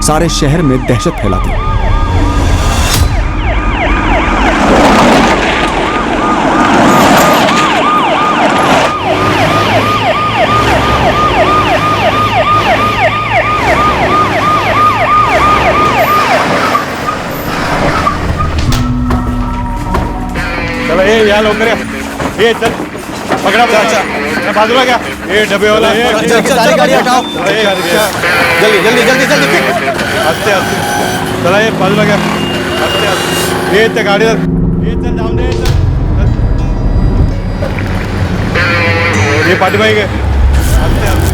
सारे शहर में दहशत फैला दी। चलो ये यहाँ लोग करे, ये चल पकड़ा बच्चा, बाजूला क्या? ये डब्बे वाला, सारी गाड़ी हटाओ, जल्दी जल्दी जल्दी जल्दी। आस्ते आस्ते, चला ये बाजूला क्या? आस्ते आस्ते, ये इतने गाड़ी, ये चल जाओ दे, ये पार्टी भाई के, आस्ते आस्ते।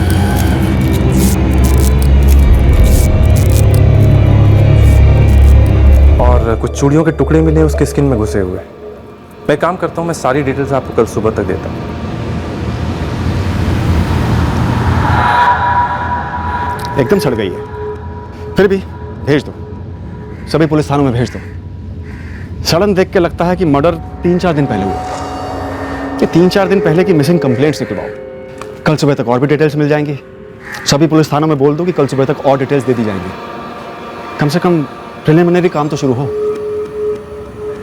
और कुछ चूड़ियों के टुकड़े मिले उसके स्किन में घुसे हुए। मैं काम करता हूँ, मैं सारी डिटेल्स आपको कल सुबह तक देता हूँ। एकदम सड़ गई है, फिर भी भेज दो, सभी पुलिस थानों में भेज दो। सड़न देख के लगता है कि मर्डर 3-4 दिन पहले हुआ। ये 3-4 दिन पहले की मिसिंग कंप्लेंट्स निकलवाओ, कल सुबह तक और भी डिटेल्स मिल जाएंगी। सभी पुलिस थानों में बोल दो कि कल सुबह तक और डिटेल्स दे दी जाएंगी। कम से कम प्रिलिमिनरी काम तो शुरू हो।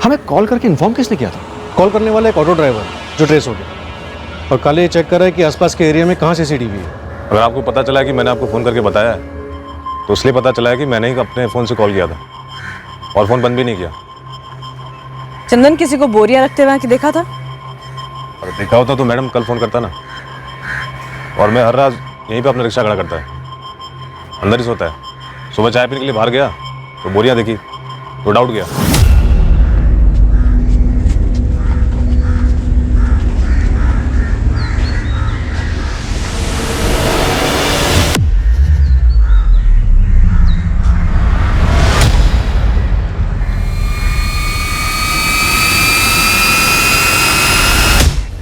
हमें कॉल करके इन्फॉर्म किसने किया था? कॉल करने वाला एक ऑटो ड्राइवर जो ट्रेस हो गया, और कल ये चेक कर रहा है कि आसपास के एरिया में कहाँ सीसीटीवी है। अगर आपको पता चला है कि मैंने आपको फ़ोन करके बताया है तो इसलिए पता चला है कि मैंने ही अपने फ़ोन से कॉल किया था और फ़ोन बंद भी नहीं किया। चंदन किसी को बोरियां रखते हुए कि देखा था? और देखा होता तो मैडम कल फ़ोन करता ना। और मैं हर रात यहीं पे अपना रिक्शा खड़ा करता है, अंदर ही सोता है। सुबह चाय पीने के लिए बाहर गया तो बोरियां देखी तो डाउट गया।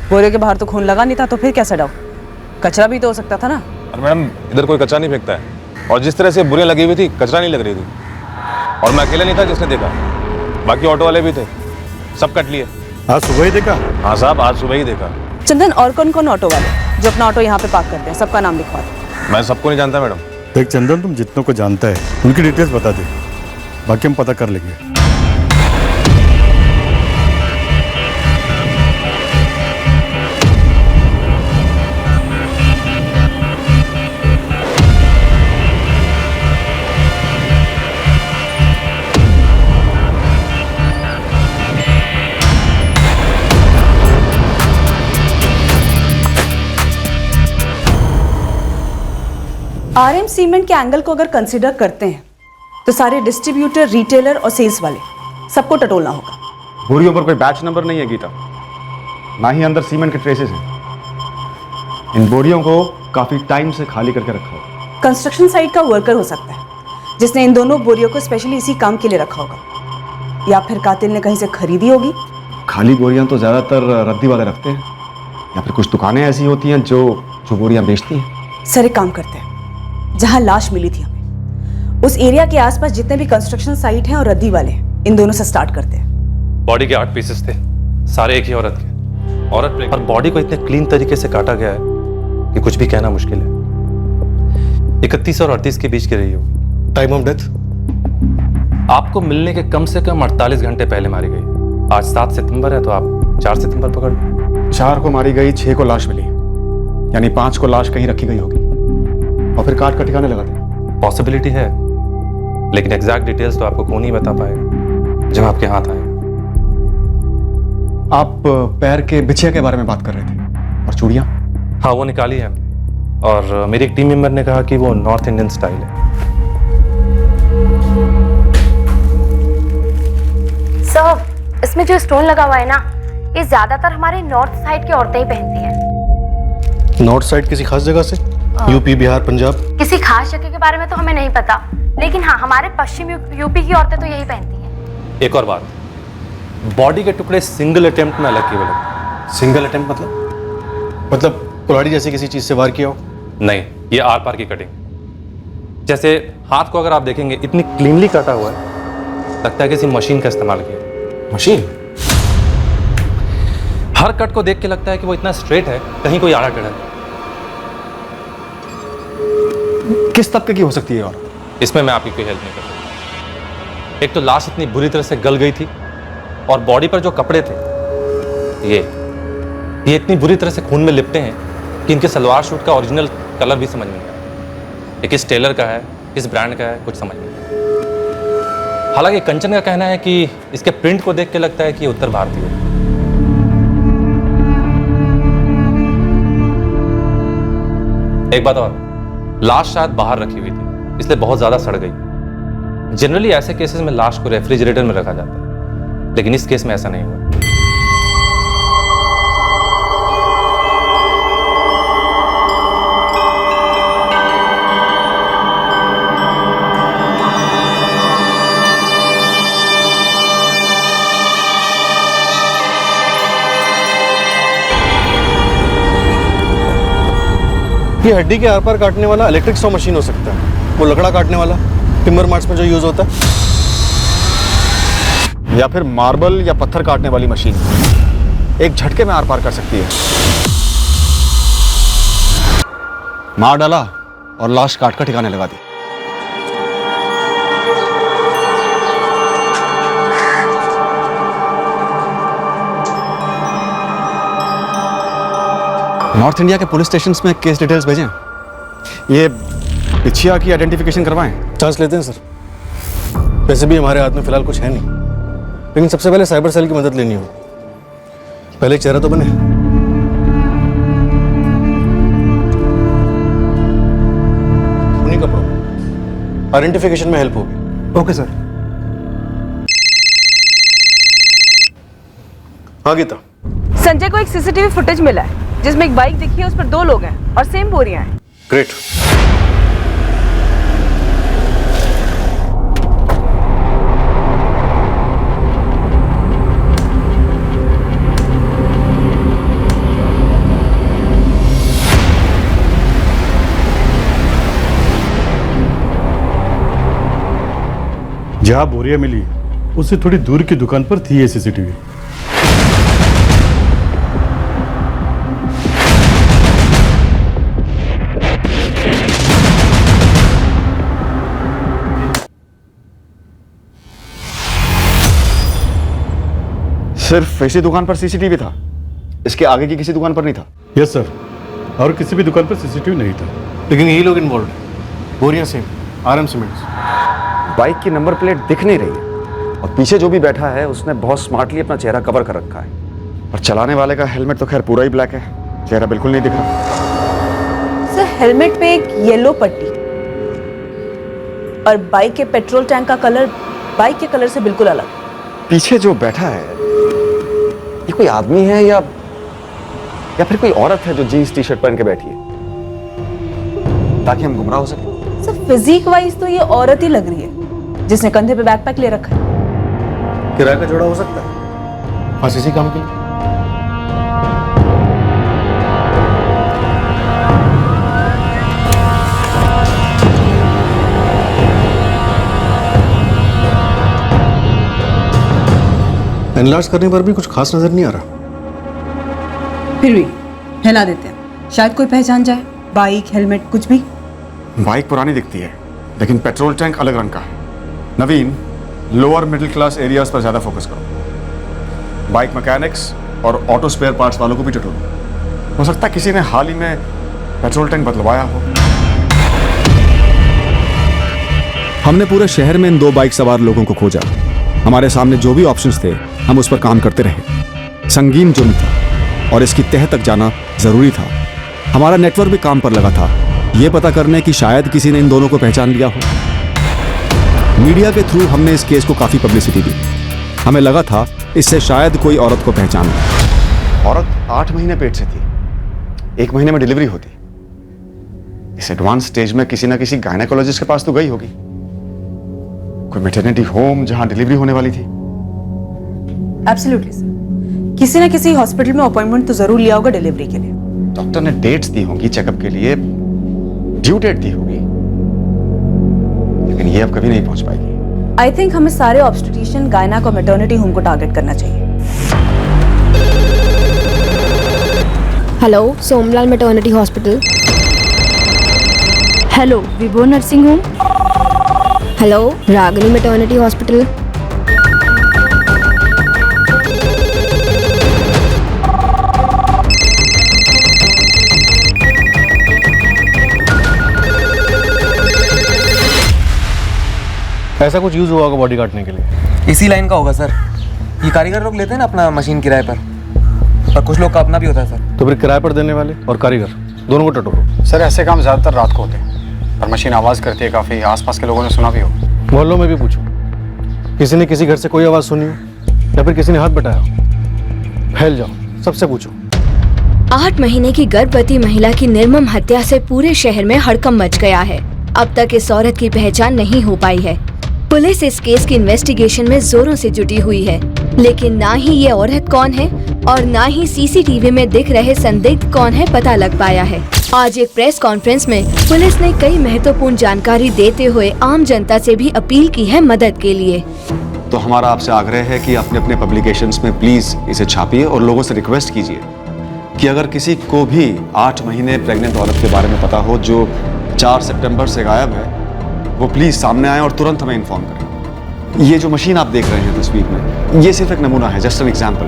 बोरियों के बाहर तो खून लगा नहीं था, तो फिर कैसे डाउ? कचरा भी तो हो सकता था ना। और मैडम इधर कोई कचरा नहीं फेंकता है, और जिस तरह से बोरियां लगी हुई थी कचरा नहीं लग रही थी। और मैं अकेला नहीं था जिसने देखा, बाकी ऑटो वाले भी थे, सब कट लिए। आज सुबह ही देखा? हाँ साहब, आज सुबह ही देखा। चंदन, और कौन कौन ऑटो वाले जो अपना ऑटो यहाँ पे पार्क करते हैं, सबका नाम लिखवा दो। मैं सबको नहीं जानता मैडम। देख चंदन, तुम जितनों को जानता है उनकी डिटेल्स बता दे, बाकी हम पता कर लेंगे। आरएम सीमेंट के एंगल को अगर कंसीडर करते हैं तो सारे डिस्ट्रीब्यूटर, रिटेलर और सेल्स वाले सबको टटोलना होगा। बोरियों पर कोई बैच नंबर नहीं है गीता, ना ही अंदर सीमेंट के ट्रेसेस हैं। इन बोरियों को काफी टाइम से खाली करके रखा होगा। कंस्ट्रक्शन साइट का वर्कर हो सकता है जिसने इन दोनों बोरियों को स्पेशली इसी काम के लिए रखा होगा, या फिर कातिल ने कहीं से खरीदी होगी। खाली बोरियां तो ज्यादातर रद्दी वाले रखते हैं, या फिर कुछ दुकानें ऐसी होती हैं जो बोरियां बेचती हैं। सर एक काम करते हैं, जहां लाश मिली थी हमें उस एरिया के आसपास जितने भी कंस्ट्रक्शन साइट हैं और रद्दी वाले हैं, इन दोनों से स्टार्ट करते हैं। बॉडी के 8 पीसेस थे, सारे एक ही औरत के। औरत और बॉडी को इतने क्लीन तरीके से काटा गया है कि कुछ भी कहना मुश्किल है। 31 और 38 के बीच की रही होगी। टाइम ऑफ डेथ आपको मिलने के कम से कम 48 घंटे पहले मारी गई। आज 7 सितंबर है तो आप 4 सितंबर पकड़ लो। 4 को मारी गई, 6 को लाश मिली, यानी 5 को लाश कहीं रखी गई होगी और फिर काट का ठिकाने लगा दिया। पॉसिबिलिटी है, लेकिन एग्जैक्ट डिटेल्स तो आपको कौन ही बता पाएगा जब आपके हाथ आए। आप पैर के बिछिया के बारे में बात कर रहे थे, और चूड़ियां? हाँ, वो निकाली है हमने, और मेरी एक टीम मेंबर ने कहा कि वो नॉर्थ इंडियन स्टाइल है। सर, इसमें जो स्टोन लगा हुआ है ना, ये ज्यादातर हमारे नॉर्थ साइड की औरतें ही पहनती हैं। नॉर्थ साइड किसी खास जगह से? यूपी, बिहार, पंजाब? किसी खास जगह के बारे में तो हमें नहीं पता, लेकिन हाँ, हमारे पश्चिम यूपी की औरतें तो यही पहनती हैं। एक और बात, बॉडी के टुकड़े सिंगल अटेम्प्ट में अलग किए हुए। सिंगल अटेम्प्ट मतलब कुल्हाड़ी जैसी किसी चीज से वार किया हो? नहीं, ये आर पार की कटिंग। जैसे हाथ को अगर आप देखेंगे इतनी क्लीनली काटा हुआ है, लगता है किसी मशीन का इस्तेमाल किया। मशीन? हर कट को देख के लगता है कि वो इतना स्ट्रेट है, कहीं कोई आड़ा टेढ़ा नहीं। किस तबके की हो सकती है और? इसमें मैं आपकी कोई हेल्प नहीं कर सकता। एक तो लाश इतनी बुरी तरह से गल गई थी और बॉडी पर जो कपड़े थे ये इतनी बुरी तरह से खून में लिपटे हैं कि इनके सलवार सूट का ओरिजिनल कलर भी समझ नहीं आया। ये किस टेलर का है, किस ब्रांड का है, कुछ समझ नहीं आया। हालांकि कंचन का कहना है कि इसके प्रिंट को देख के लगता है कि ये उत्तर भारतीय है। एक बात और, लाश शायद बाहर रखी हुई थी इसलिए बहुत ज्यादा सड़ गई। जनरली ऐसे केसेस में लाश को रेफ्रिजरेटर में रखा जाता है, लेकिन इस केस में ऐसा नहीं हुआ। ये हड्डी के आर पार काटने वाला इलेक्ट्रिक सॉ मशीन हो सकता है, वो लकड़ा काटने वाला टिम्बर मार्ट्स में जो यूज होता है, या फिर मार्बल या पत्थर काटने वाली मशीन एक झटके में आर पार कर सकती है। मार डाला और लाश काट कर ठिकाने लगा दी। नॉर्थ इंडिया के पुलिस स्टेशंस में केस डिटेल्स भेजें, ये पिछिया की आइडेंटिफिकेशन करवाएं। चांस लेते हैं सर। वैसे भी हमारे हाथ में फिलहाल कुछ है नहीं, लेकिन सबसे पहले साइबर सेल की मदद लेनी होगी। पहले एक चेहरा तो बने। उन्हीं कपड़ों में आइडेंटिफिकेशन में हेल्प होगी। Okay sir. हाँ गीता, संजय को एक सीसीटीवी फुटेज मिला है जिसमें एक बाइक दिखी है, उस पर 2 लोग हैं और सेम बोरियां हैं। ग्रेट। जहां बोरिया मिली उससे थोड़ी दूर की दुकान पर थी ये सीसीटीवी। सिर्फ इसी दुकान पर सीसीटीवी था, इसके आगे की किसी दुकान पर नहीं था? यस सर, और किसी भी दुकान पर सीसीटीवी नहीं था। लेकिन यही लोग इन्वॉल्व हैं। बोरियां सेम, RM सीमेंट्स। बाइक की नंबर प्लेट दिख नहीं रही है और पीछे जो भी बैठा है उसने बहुत स्मार्टली अपना चेहरा कवर कर रखा है, और चलाने वाले का हेलमेट तो खैर पूरा ही ब्लैक है, चेहरा बिल्कुल नहीं दिख रहा। सर, हेलमेट पे एक येलो पट्टी और बाइक के पेट्रोल टैंक का कलर बाइक के कलर से बिल्कुल अलग। पीछे जो बैठा है ये कोई आदमी है या फिर कोई औरत है जो जीन्स टी शर्ट पहन के बैठी है, ताकि हम गुमराह हो सके? सर, फिजिक वाइज तो ये औरत ही लग रही है जिसने कंधे पे बैकपैक ले रखा है। किराए का जोड़ा हो सकता है, बस इसी काम के लिए। एनलार्ज करने पर भी कुछ खास नजर नहीं आ रहा। फिर भी हिला देते हैं, शायद कोई पहचान जाए। बाइक, हेलमेट, कुछ भी। बाइक पुरानी दिखती है लेकिन पेट्रोल टैंक अलग रंग का है। नवीन, लोअर मिडिल क्लास एरियाज पर ज्यादा फोकस करो। बाइक मैकेनिक्स और ऑटो स्पेयर पार्ट्स वालों को भी टटोलो। हो सकता है किसी ने हाल ही में पेट्रोल टैंक बदलवाया हो। हमने पूरे शहर में इन 2 बाइक सवार लोगों को खोजा। हमारे सामने जो भी ऑप्शंस थे हम उस पर काम करते रहे। संगीन जुर्म था और इसकी तह तक जाना जरूरी था। हमारा नेटवर्क भी काम पर लगा था, यह पता करने कि शायद किसी ने इन दोनों को पहचान लिया हो। मीडिया के थ्रू हमने इस केस को काफी पब्लिसिटी दी। हमें लगा था इससे शायद कोई औरत को पहचान ले। औरत 8 महीने पेट से थी, 1 महीने में डिलीवरी होती। इस एडवांस स्टेज में किसी ना किसी गायनेकोलॉजिस्ट के पास तो गई होगी, कोई मैटरनिटी होम जहां डिलीवरी होने वाली थी। एब्सोल्युटली सर, किसी ना किसी हॉस्पिटल में अपॉइंटमेंट तो जरूर लिया होगा डिलीवरी के लिए। डॉक्टर ने डेट्स दी होंगी चेकअप के लिए, ड्यू डेट दी होगी, लेकिन ये अब कभी नहीं पहुंच पाएगी। आई थिंक हमें सारे ऑब्स्टेट्रिशियन, गायनेक और मैटरनिटी होम को टारगेट करना चाहिए। Hello, Somlal maternity hospital. Hello, Vibho nursing home. Hello, Ragini maternity hospital. ऐसा कुछ यूज़ हुआ होगा बॉडी काटने के लिए। इसी लाइन का होगा सर। ये कारीगर लोग लेते हैं ना अपना मशीन किराए पर कुछ लोग का अपना भी होता है सर। तो फिर किराए पर देने वाले और कारीगर दोनों को टटोरो। सर ऐसे काम ज़्यादातर रात को होते हैं और मशीन आवाज़ करती है काफ़ी, आसपास के लोगों ने सुना भी हो। मोहल्लों में भी पूछो, किसी ने किसी घर से कोई आवाज़ सुनी हो या फिर किसी ने हाथ बटाया हो? फैल जाओ, सबसे पूछो। 8 महीने की गर्भवती महिला की निर्मम हत्या से पूरे शहर में हड़कंप मच गया है। अब तक इस औरत की पहचान नहीं हो पाई है। पुलिस इस केस की इन्वेस्टिगेशन में जोरों से जुटी हुई है, लेकिन ना ही ये औरत कौन है और ना ही सीसीटीवी में दिख रहे संदिग्ध कौन है पता लग पाया है। आज एक प्रेस कॉन्फ्रेंस में पुलिस ने कई महत्वपूर्ण जानकारी देते हुए आम जनता से भी अपील की है मदद के लिए। तो हमारा आपसे आग्रह है कि अपने अपने पब्लिकेशंस में प्लीज़ इसे छापिए और लोगों से रिक्वेस्ट कीजिए कि अगर किसी को भी 8 महीने प्रेग्नेंट औरत के बारे में पता हो जो 4 सितंबर से गायब है, वो प्लीज़ सामने आए और तुरंत हमें इन्फॉर्म करें। ये जो मशीन आप देख रहे हैं तस्वीर में, ये सिर्फ एक नमूना है, जस्ट एन एग्जाम्पल।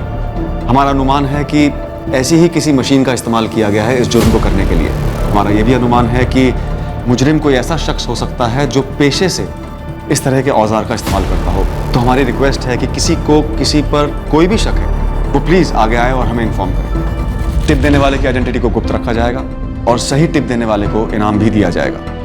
हमारा अनुमान है कि ऐसी ही किसी मशीन का इस्तेमाल किया गया है इस जुर्म को करने के लिए। हमारा ये भी अनुमान है कि मुजरिम कोई ऐसा शख्स हो सकता है जो पेशे से इस तरह के औजार का इस्तेमाल करता हो। तो हमारी रिक्वेस्ट है कि किसी को किसी पर कोई भी शक है वो प्लीज़ आगे आए और हमें इन्फॉर्म करें। टिप देने वाले की आइडेंटिटी को गुप्त रखा जाएगा और सही टिप देने वाले को इनाम भी दिया जाएगा।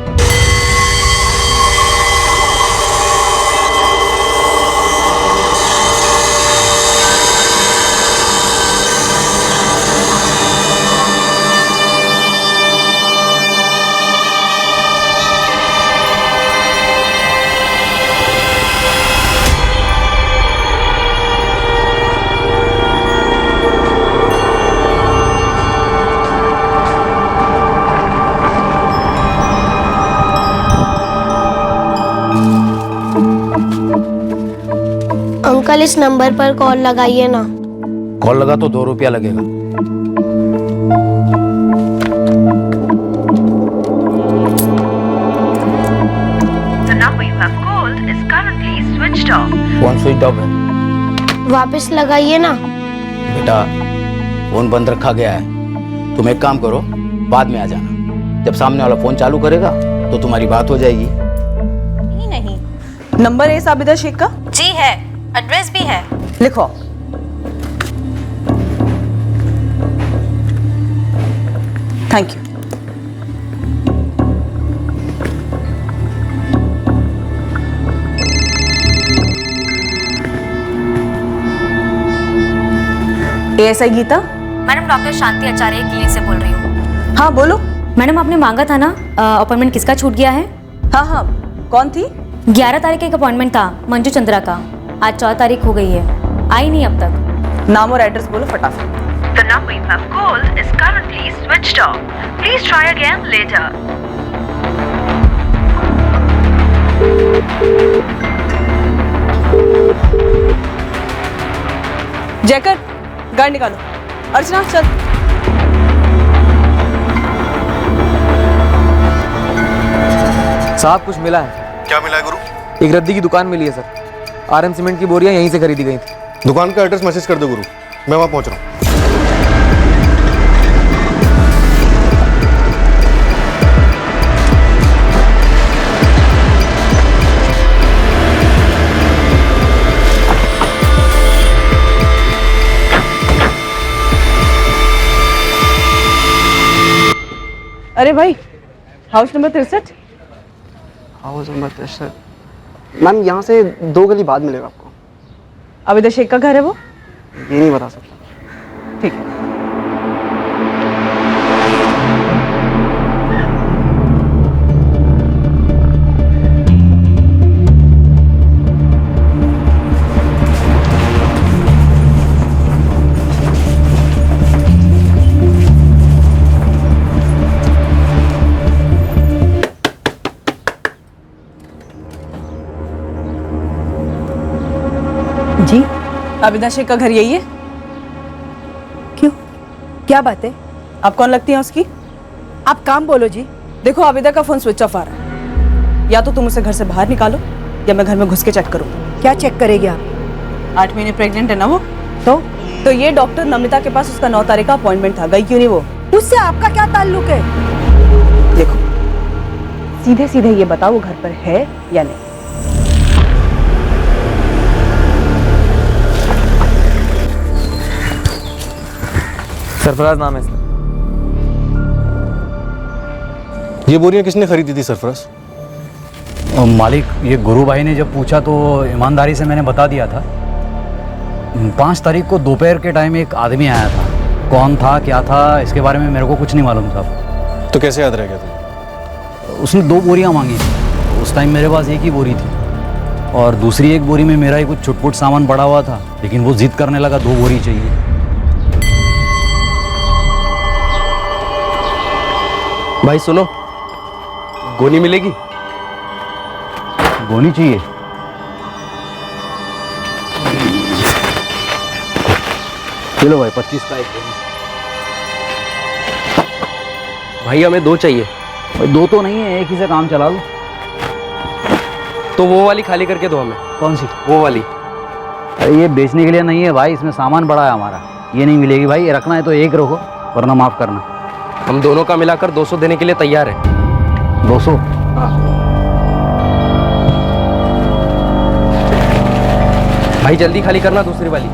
अंकल इस नंबर पर कॉल लगाइए ना। कॉल लगा तो 2 रुपया लगेगा। फोन स्विच ऑफ है। वापस लगाइए ना। बेटा फोन बंद रखा गया है, तुम एक काम करो, बाद में आ जाना। जब सामने वाला फोन चालू करेगा तो तुम्हारी बात हो जाएगी। नहीं। नंबर है साबिदा शेख का? जी है, एड्रेस भी है। लिखो। Thank you. ASI Geeta. Madam doctor Shanti Acharya clinic से बोल रही हूँ। हाँ बोलो। मैडम आपने मांगा था ना अपॉइंटमेंट, किसका छूट गया है? हाँ हाँ, कौन थी? 11 तारीख का एक अपॉइंटमेंट था मंजू चंद्रा का, आज 4 तारीख हो गई है, आई नहीं अब तक। नाम और एड्रेस बोलो फटाफट। The number you have called is currently switched off. Please try again later. Jayakar, गाड़ी निकालो। अर्चना चल। साहब कुछ मिला है। क्या मिला है गुरु? एक रद्दी की दुकान मिली है सर। आरएम सीमेंट की बोरियां यहीं से खरीदी गई थी। दुकान का एड्रेस मैसेज कर दो गुरु, मैं वहाँ पहुँच रहा हूँ। अरे भाई, house number 63। House number 63 ma'am, यहाँ से 2 गली बाद मिलेगा आपको। आबिदा शेख का घर है वो? ये नहीं बता सकता। ठीक है। जी, आबिदा शेख का घर यही है? क्यों, क्या बात है? आप कौन लगती हैं उसकी? आप काम बोलो जी। देखो आबिदा का फोन स्विच ऑफ आ रहा है। या तो तुम उसे घर से बाहर निकालो या मैं घर में घुस के चेक करूँ। क्या चेक करेगी आप? 8 महीने प्रेग्नेंट है ना वो। तो ये डॉक्टर नमिता के पास उसका 9 तारीख का अपॉइंटमेंट था, गई क्यों नहीं वो? उससे आपका क्या ताल्लुक है? देखो सीधे सीधे ये बताओ वो घर पर है या नहीं। सरफराज नाम है इसका। ये बोरियां किसने खरीदी थी सरफराज? मालिक, ये गुरु भाई ने जब पूछा तो ईमानदारी से मैंने बता दिया था। 5 तारीख को दोपहर के टाइम एक आदमी आया था। कौन था, क्या था, इसके बारे में मेरे को कुछ नहीं मालूम साहब। तो कैसे याद रह गया तुझे? उसने 2 बोरियां मांगी थी। उस टाइम मेरे पास एक ही बोरी थी और दूसरी एक बोरी में मेरा ही कुछ छुटपुट सामान पड़ा हुआ था, लेकिन वो जिद करने लगा 2 बोरी चाहिए। भाई सुनो, गोनी मिलेगी? गोनी चाहिए? चलो भाई 25 का एक गोनी। भाई हमें 2 चाहिए। भाई 2 तो नहीं है, एक ही से काम चला लो। तो वो वाली खाली करके दो हमें। कौन सी? वो वाली। अरे ये बेचने के लिए नहीं है भाई, इसमें सामान बड़ा है हमारा, ये नहीं मिलेगी भाई। ये रखना है तो एक रखो, वरना माफ़ करना। हम दोनों का मिलाकर 200 देने के लिए तैयार है। 200? भाई जल्दी खाली करना दूसरी वाली।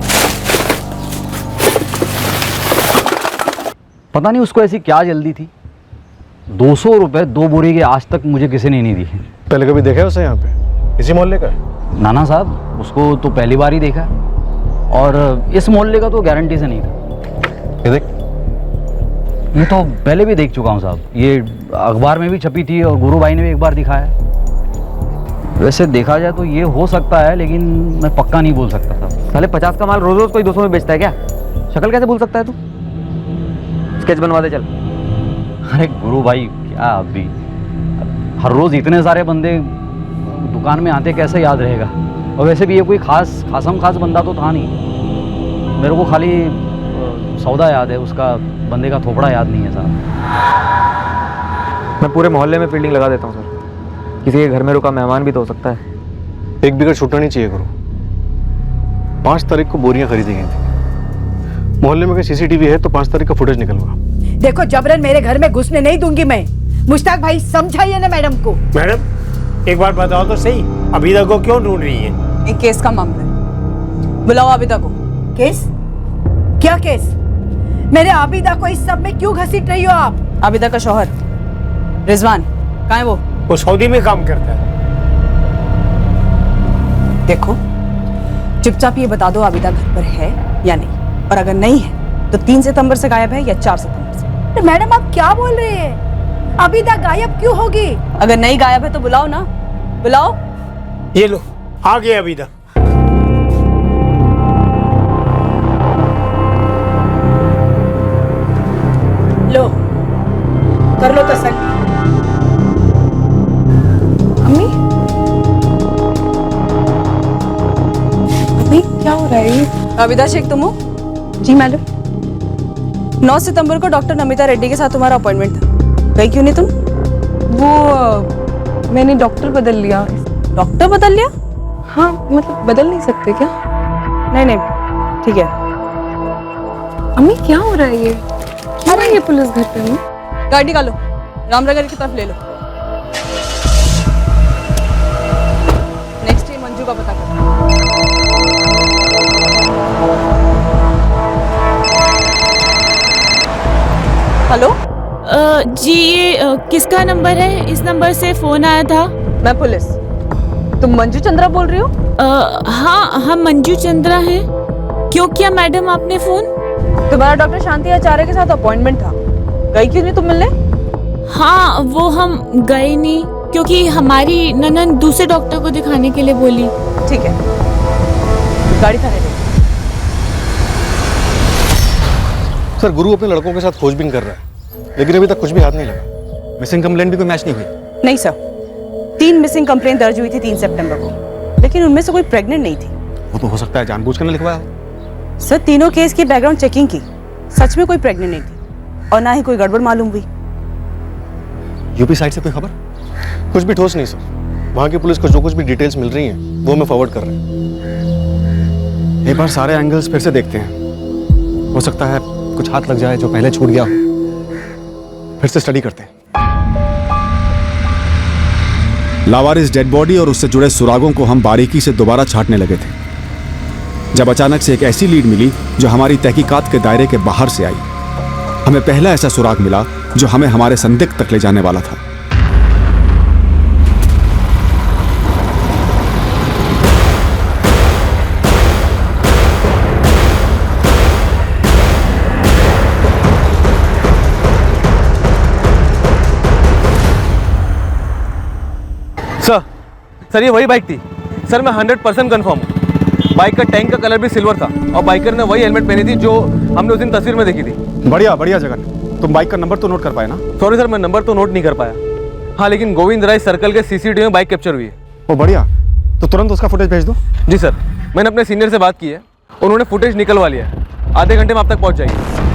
पता नहीं उसको ऐसी क्या जल्दी थी। 200 रुपये 2 बोरी के आज तक मुझे किसी ने नहीं दी। पहले कभी देखा है उसे यहाँ पे? इसी मोहल्ले का? नाना साहब, उसको तो पहली बार ही देखा और इस मोहल्ले का तो गारंटी से नहीं था। ये देख, ये तो पहले भी देख चुका हूँ साहब, ये अखबार में भी छपी थी और गुरु भाई ने भी एक बार दिखाया। वैसे देखा जाए तो ये हो सकता है, लेकिन मैं पक्का नहीं बोल सकता साहब। साले 50 का माल रोज रोज कोई 200 में बेचता है क्या? शक्ल कैसे भूल सकता है तू? स्केच बनवा दे चल। अरे गुरु भाई क्या अभी, हर रोज इतने सारे बंदे दुकान में आते, कैसे याद रहेगा? और वैसे भी ये कोई खास बंदा तो था नहीं। मेरे को खाली सौदा याद है, उसका बंदे का थोपड़ा याद नहीं है साहब। मैं पूरे मोहल्ले में फील्डिंग लगा देता हूँ सर। किसी के घर में रुका मेहमान भी तो हो सकता है। एक बिगड़ छूटना नहीं चाहिए गुरु। 5 तारीख को बोरियां खरीदी गई थी। मोहल्ले में कोई सीसीटीवी है तो 5 तारीख का फुटेज निकलवा। देखो जबरन मेरे घर में घुसने नहीं दूंगी मैं। मुश्ताक भाई समझाइए ना मैडम को। मैडम एक बार बताओ तो सही, अबीदा को क्यों ढूंढ रही है? एक केस का मामला है, बुलाओ आबिदा को। केस? क्या केस? मेरे आबिदा को इस सब में क्यों घसीट रही हो आप? आबिदा का शौहर रिजवान कहाँ है? वो सऊदी में काम करता है। देखो चुपचाप ये बता दो आबिदा घर पर है या नहीं, और अगर नहीं है तो 3 सितंबर से गायब है या 4 सितंबर से। तो मैडम आप क्या बोल रहे हैं? आबिदा गायब क्यों होगी? अगर नहीं गायब है तो बुलाओ ना, बुलाओ। ये लो आ गए अबीदा। लो कर लो तसल्ली। अम्मी अम्मी क्या हो रहा है? आबिदा शेख तुम हो? जी मैडम। 9 सितंबर को डॉक्टर नमिता रेड्डी के साथ तुम्हारा अपॉइंटमेंट था, गई क्यों नहीं तुम? वो मैंने डॉक्टर बदल लिया। डॉक्टर बदल लिया? हाँ मतलब बदल नहीं सकते क्या? नहीं नहीं ठीक है। अम्मी क्या हो रहा है ये? क्यों आई है पुलिस घर पे? गाड़ी निकालो, रामनगर की तरफ ले लो। नेक्स्ट मंजू का पता करो। हेलो जी ये किसका नंबर है? इस नंबर से फोन आया था। मैं पुलिस। तुम मंजू चंद्रा बोल रही हो? हाँ हम मंजू चंद्रा हैं। क्यों किया मैडम आपने फोन? तुम्हारा डॉक्टर शांति आचार्य के साथ अपॉइंटमेंट था, गई क्यों नहीं तुम मिलने? हाँ वो हम गए नहीं क्योंकि हमारी ननन दूसरे डॉक्टर को दिखाने के लिए बोली। ठीक है गाड़ी थाने ले। सर गुरु अपने लड़कों के साथ खोजबीन कर रहा है, लेकिन अभी तक कुछ भी हाथ नहीं लगा। मिसिंग कंप्लेंट भी कोई मैच नहीं हुई? नहीं सर, 3 मिसिंग कंप्लेंट दर्ज हुई थी 3 सितंबर को, लेकिन उनमें से कोई प्रेग्नेंट नहीं थी। वो तो हो सकता है जानबूझकर ने लिखवाया। सर तीनों केस की बैकग्राउंड चेकिंग की, सच में कोई प्रेग्नेंट नहीं थी और ना ही कोई गड़बड़ मालूम हुई। यूपी साइड से कोई खबर? कुछ भी ठोस नहीं सर। वहाँ की पुलिस को जो कुछ भी डिटेल्स मिल रही हैं वो मैं फॉरवर्ड कर रहा हूँ। एक बार सारे एंगल्स फिर से देखते हैं, हो सकता है कुछ हाथ लग जाए जो पहले छूट गया हो। फिर से स्टडी करते हैं। लावारिस डेड बॉडी और उससे जुड़े सुरागों को हम बारीकी से दोबारा छांटने लगे थे जब अचानक से एक ऐसी लीड मिली जो हमारी तहकीकात के दायरे के बाहर से आई। हमें पहला ऐसा सुराग मिला जो हमें हमारे संदिग्ध तक ले जाने वाला था। सर ये वही बाइक थी सर, मैं 100% कंफर्म हूँ। बाइक का टैंक का कलर भी सिल्वर था और बाइकर ने वही हेलमेट पहनी थी जो हमने उस दिन तस्वीर में देखी थी। बढ़िया बढ़िया जगन, तुम बाइक का नंबर तो नोट कर पाए ना? सॉरी सर, मैं नंबर तो नोट नहीं कर पाया। हाँ, लेकिन गोविंद राय सर्कल के सीसीटीवी में बाइक कैप्चर हुई है। वो बढ़िया, तो तुरंत उसका फुटेज भेज दो। जी सर, मैंने अपने सीनियर से बात की है, उन्होंने फुटेज निकलवा लिया है। आधे घंटे में आप तक पहुँच जाएगी।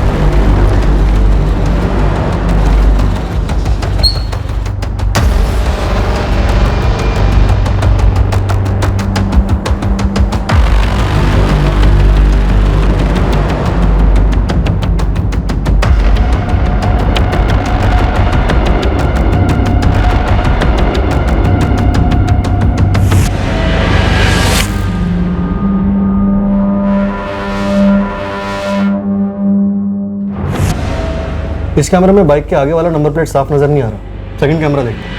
इस कैमरा में बाइक के आगे वाला नंबर प्लेट साफ नजर नहीं आ रहा। सेकंड कैमरा देखते हैं।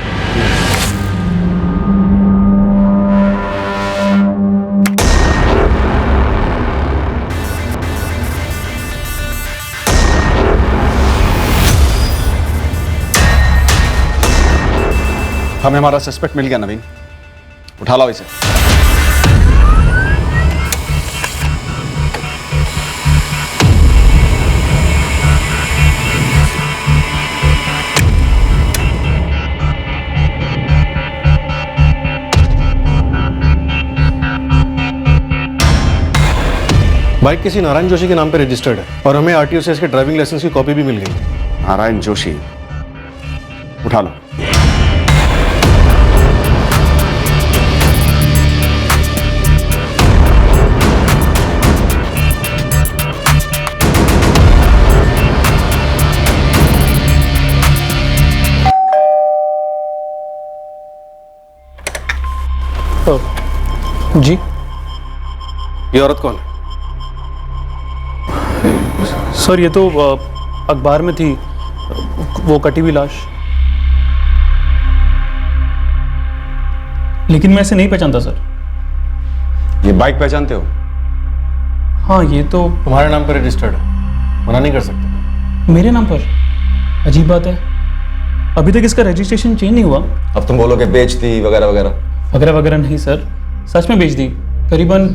हमें हमारा सस्पेक्ट मिल गया नवीन, उठा लाओ इसे। बाइक किसी नारायण जोशी के नाम पे रजिस्टर्ड है और हमें आरटीओ से इसके ड्राइविंग लाइसेंस की कॉपी भी मिल गई। नारायण जोशी, उठा लो। जी, ये औरत कौन है? सर ये तो अखबार में थी, वो कटी हुई लाश। लेकिन मैं इसे नहीं पहचानता सर। ये बाइक पहचानते हो? हाँ, ये तो तुम्हारे नाम पर रजिस्टर्ड है, मना नहीं कर सकते। मेरे नाम पर? अजीब बात है, अभी तक इसका रजिस्ट्रेशन चेंज नहीं हुआ। अब तुम बोलोगे बेच दी वगैरह वगैरह। वगैरह वगैरह नहीं सर, सच में बेच दी, करीबन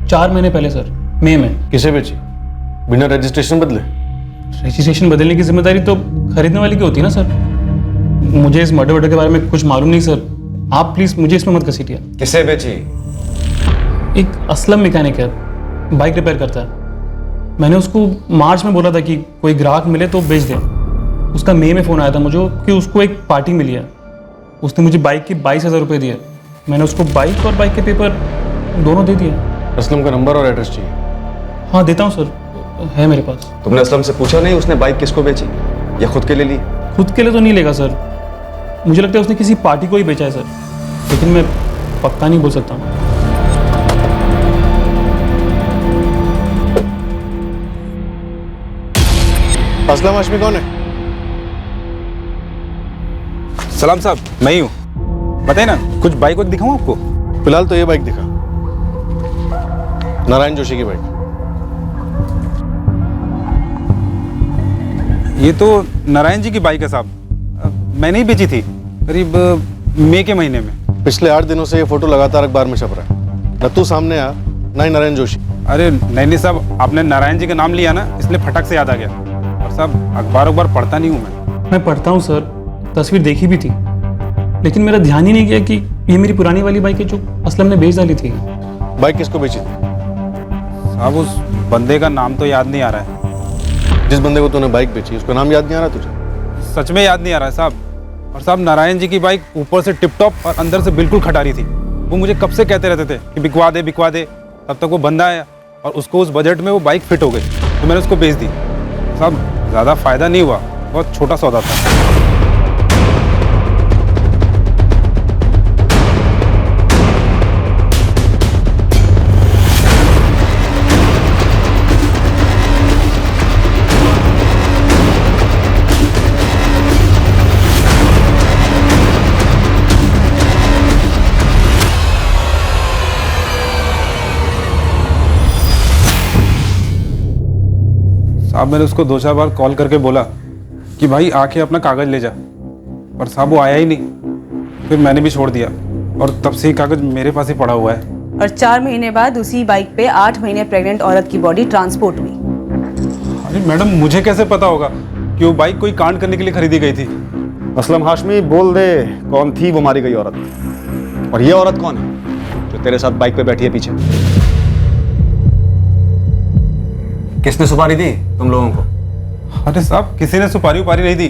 4 महीने पहले सर, मई में। किसे बेची? बिना रजिस्ट्रेशन बदले? रजिस्ट्रेशन बदलने की जिम्मेदारी तो खरीदने वाले की होती है ना सर। मुझे इस मर्डर के बारे में कुछ मालूम नहीं सर, आप प्लीज मुझे इसमें मत घसीटिए। किसे बेची? एक असलम मैकेनिक है, बाइक रिपेयर करता है। मैंने उसको मार्च में बोला था कि कोई ग्राहक मिले तो बेच दे। उसका मई में फ़ोन आया था मुझे कि उसको एक पार्टी मिली है। उसने मुझे बाइक के 22,000 रुपये दिए। मैंने उसको बाइक और बाइक के पेपर दोनों दे दिए। असलम का नंबर और एड्रेस चाहिए? हाँ देता हूँ सर, है मेरे पास। तुमने असलम से पूछा नहीं उसने बाइक किसको बेची या खुद के लिए ली? खुद के लिए तो नहीं लेगा सर, मुझे लगता है उसने किसी पार्टी को ही बेचा है सर, लेकिन मैं पक्का नहीं बोल सकता। असलम हाशमी कौन है? सलाम साहब, मैं ही हूँ। बताइए ना, कुछ बाइक वाइक दिखाऊँ आपको? फिलहाल तो ये बाइक दिखा, नारायण जोशी की बाइक। ये तो नारायण जी की बाइक है साहब, मैंने ही बेची थी करीब मई के महीने में। पिछले 8 दिनों से ये फोटो लगातार अखबार में छप रहा है, न तू सामने आ न ही नारायण जोशी। अरे नहीं साहब, आपने नारायण जी का नाम लिया ना, इसलिए फटक से याद आ गया। और साहब अखबार पढ़ता नहीं हूँ मैं पढ़ता हूँ सर, तस्वीर देखी भी थी, लेकिन मेरा ध्यान ही नहीं गया कि ये मेरी पुरानी वाली बाइक है जो असलम ने बेच डाली थी। बाइक किसको बेची थी? साहब उस बंदे का नाम तो याद नहीं आ रहा है। जिस बंदे को तूने बाइक बेची उसका नाम याद नहीं आ रहा तुझे? सच में याद नहीं आ रहा है साहब। और साहब नारायण जी की बाइक ऊपर से टिप टॉप और अंदर से बिल्कुल खटारी थी। वो मुझे कब से कहते रहते थे कि बिकवा दे बिकवा दे, तब तक वो बंदा आया और उसको उस बजट में वो बाइक फिट हो गई, तो मैंने उसको बेच दी। साहब ज़्यादा फ़ायदा नहीं हुआ, बहुत छोटा सौदा था। साहब मैंने उसको 2-4 बार कॉल करके बोला कि भाई आके अपना कागज़ ले जा, पर साहब वो आया ही नहीं। फिर मैंने भी छोड़ दिया और तब से ही कागज़ मेरे पास ही पड़ा हुआ है। और 4 महीने बाद उसी बाइक पे 8 महीने प्रेग्नेंट औरत की बॉडी ट्रांसपोर्ट हुई। अरे मैडम मुझे कैसे पता होगा कि वो बाइक कोई कांड करने के लिए खरीदी गई थी? असलम हाशमी, बोल दे कौन थी वो मारी गई औरत, और ये औरत कौन है जो तेरे साथ बाइक पे बैठी है पीछे? किसने सुपारी दी तुम लोगों को? अरे साहब किसी ने सुपारी उपारी नहीं दी,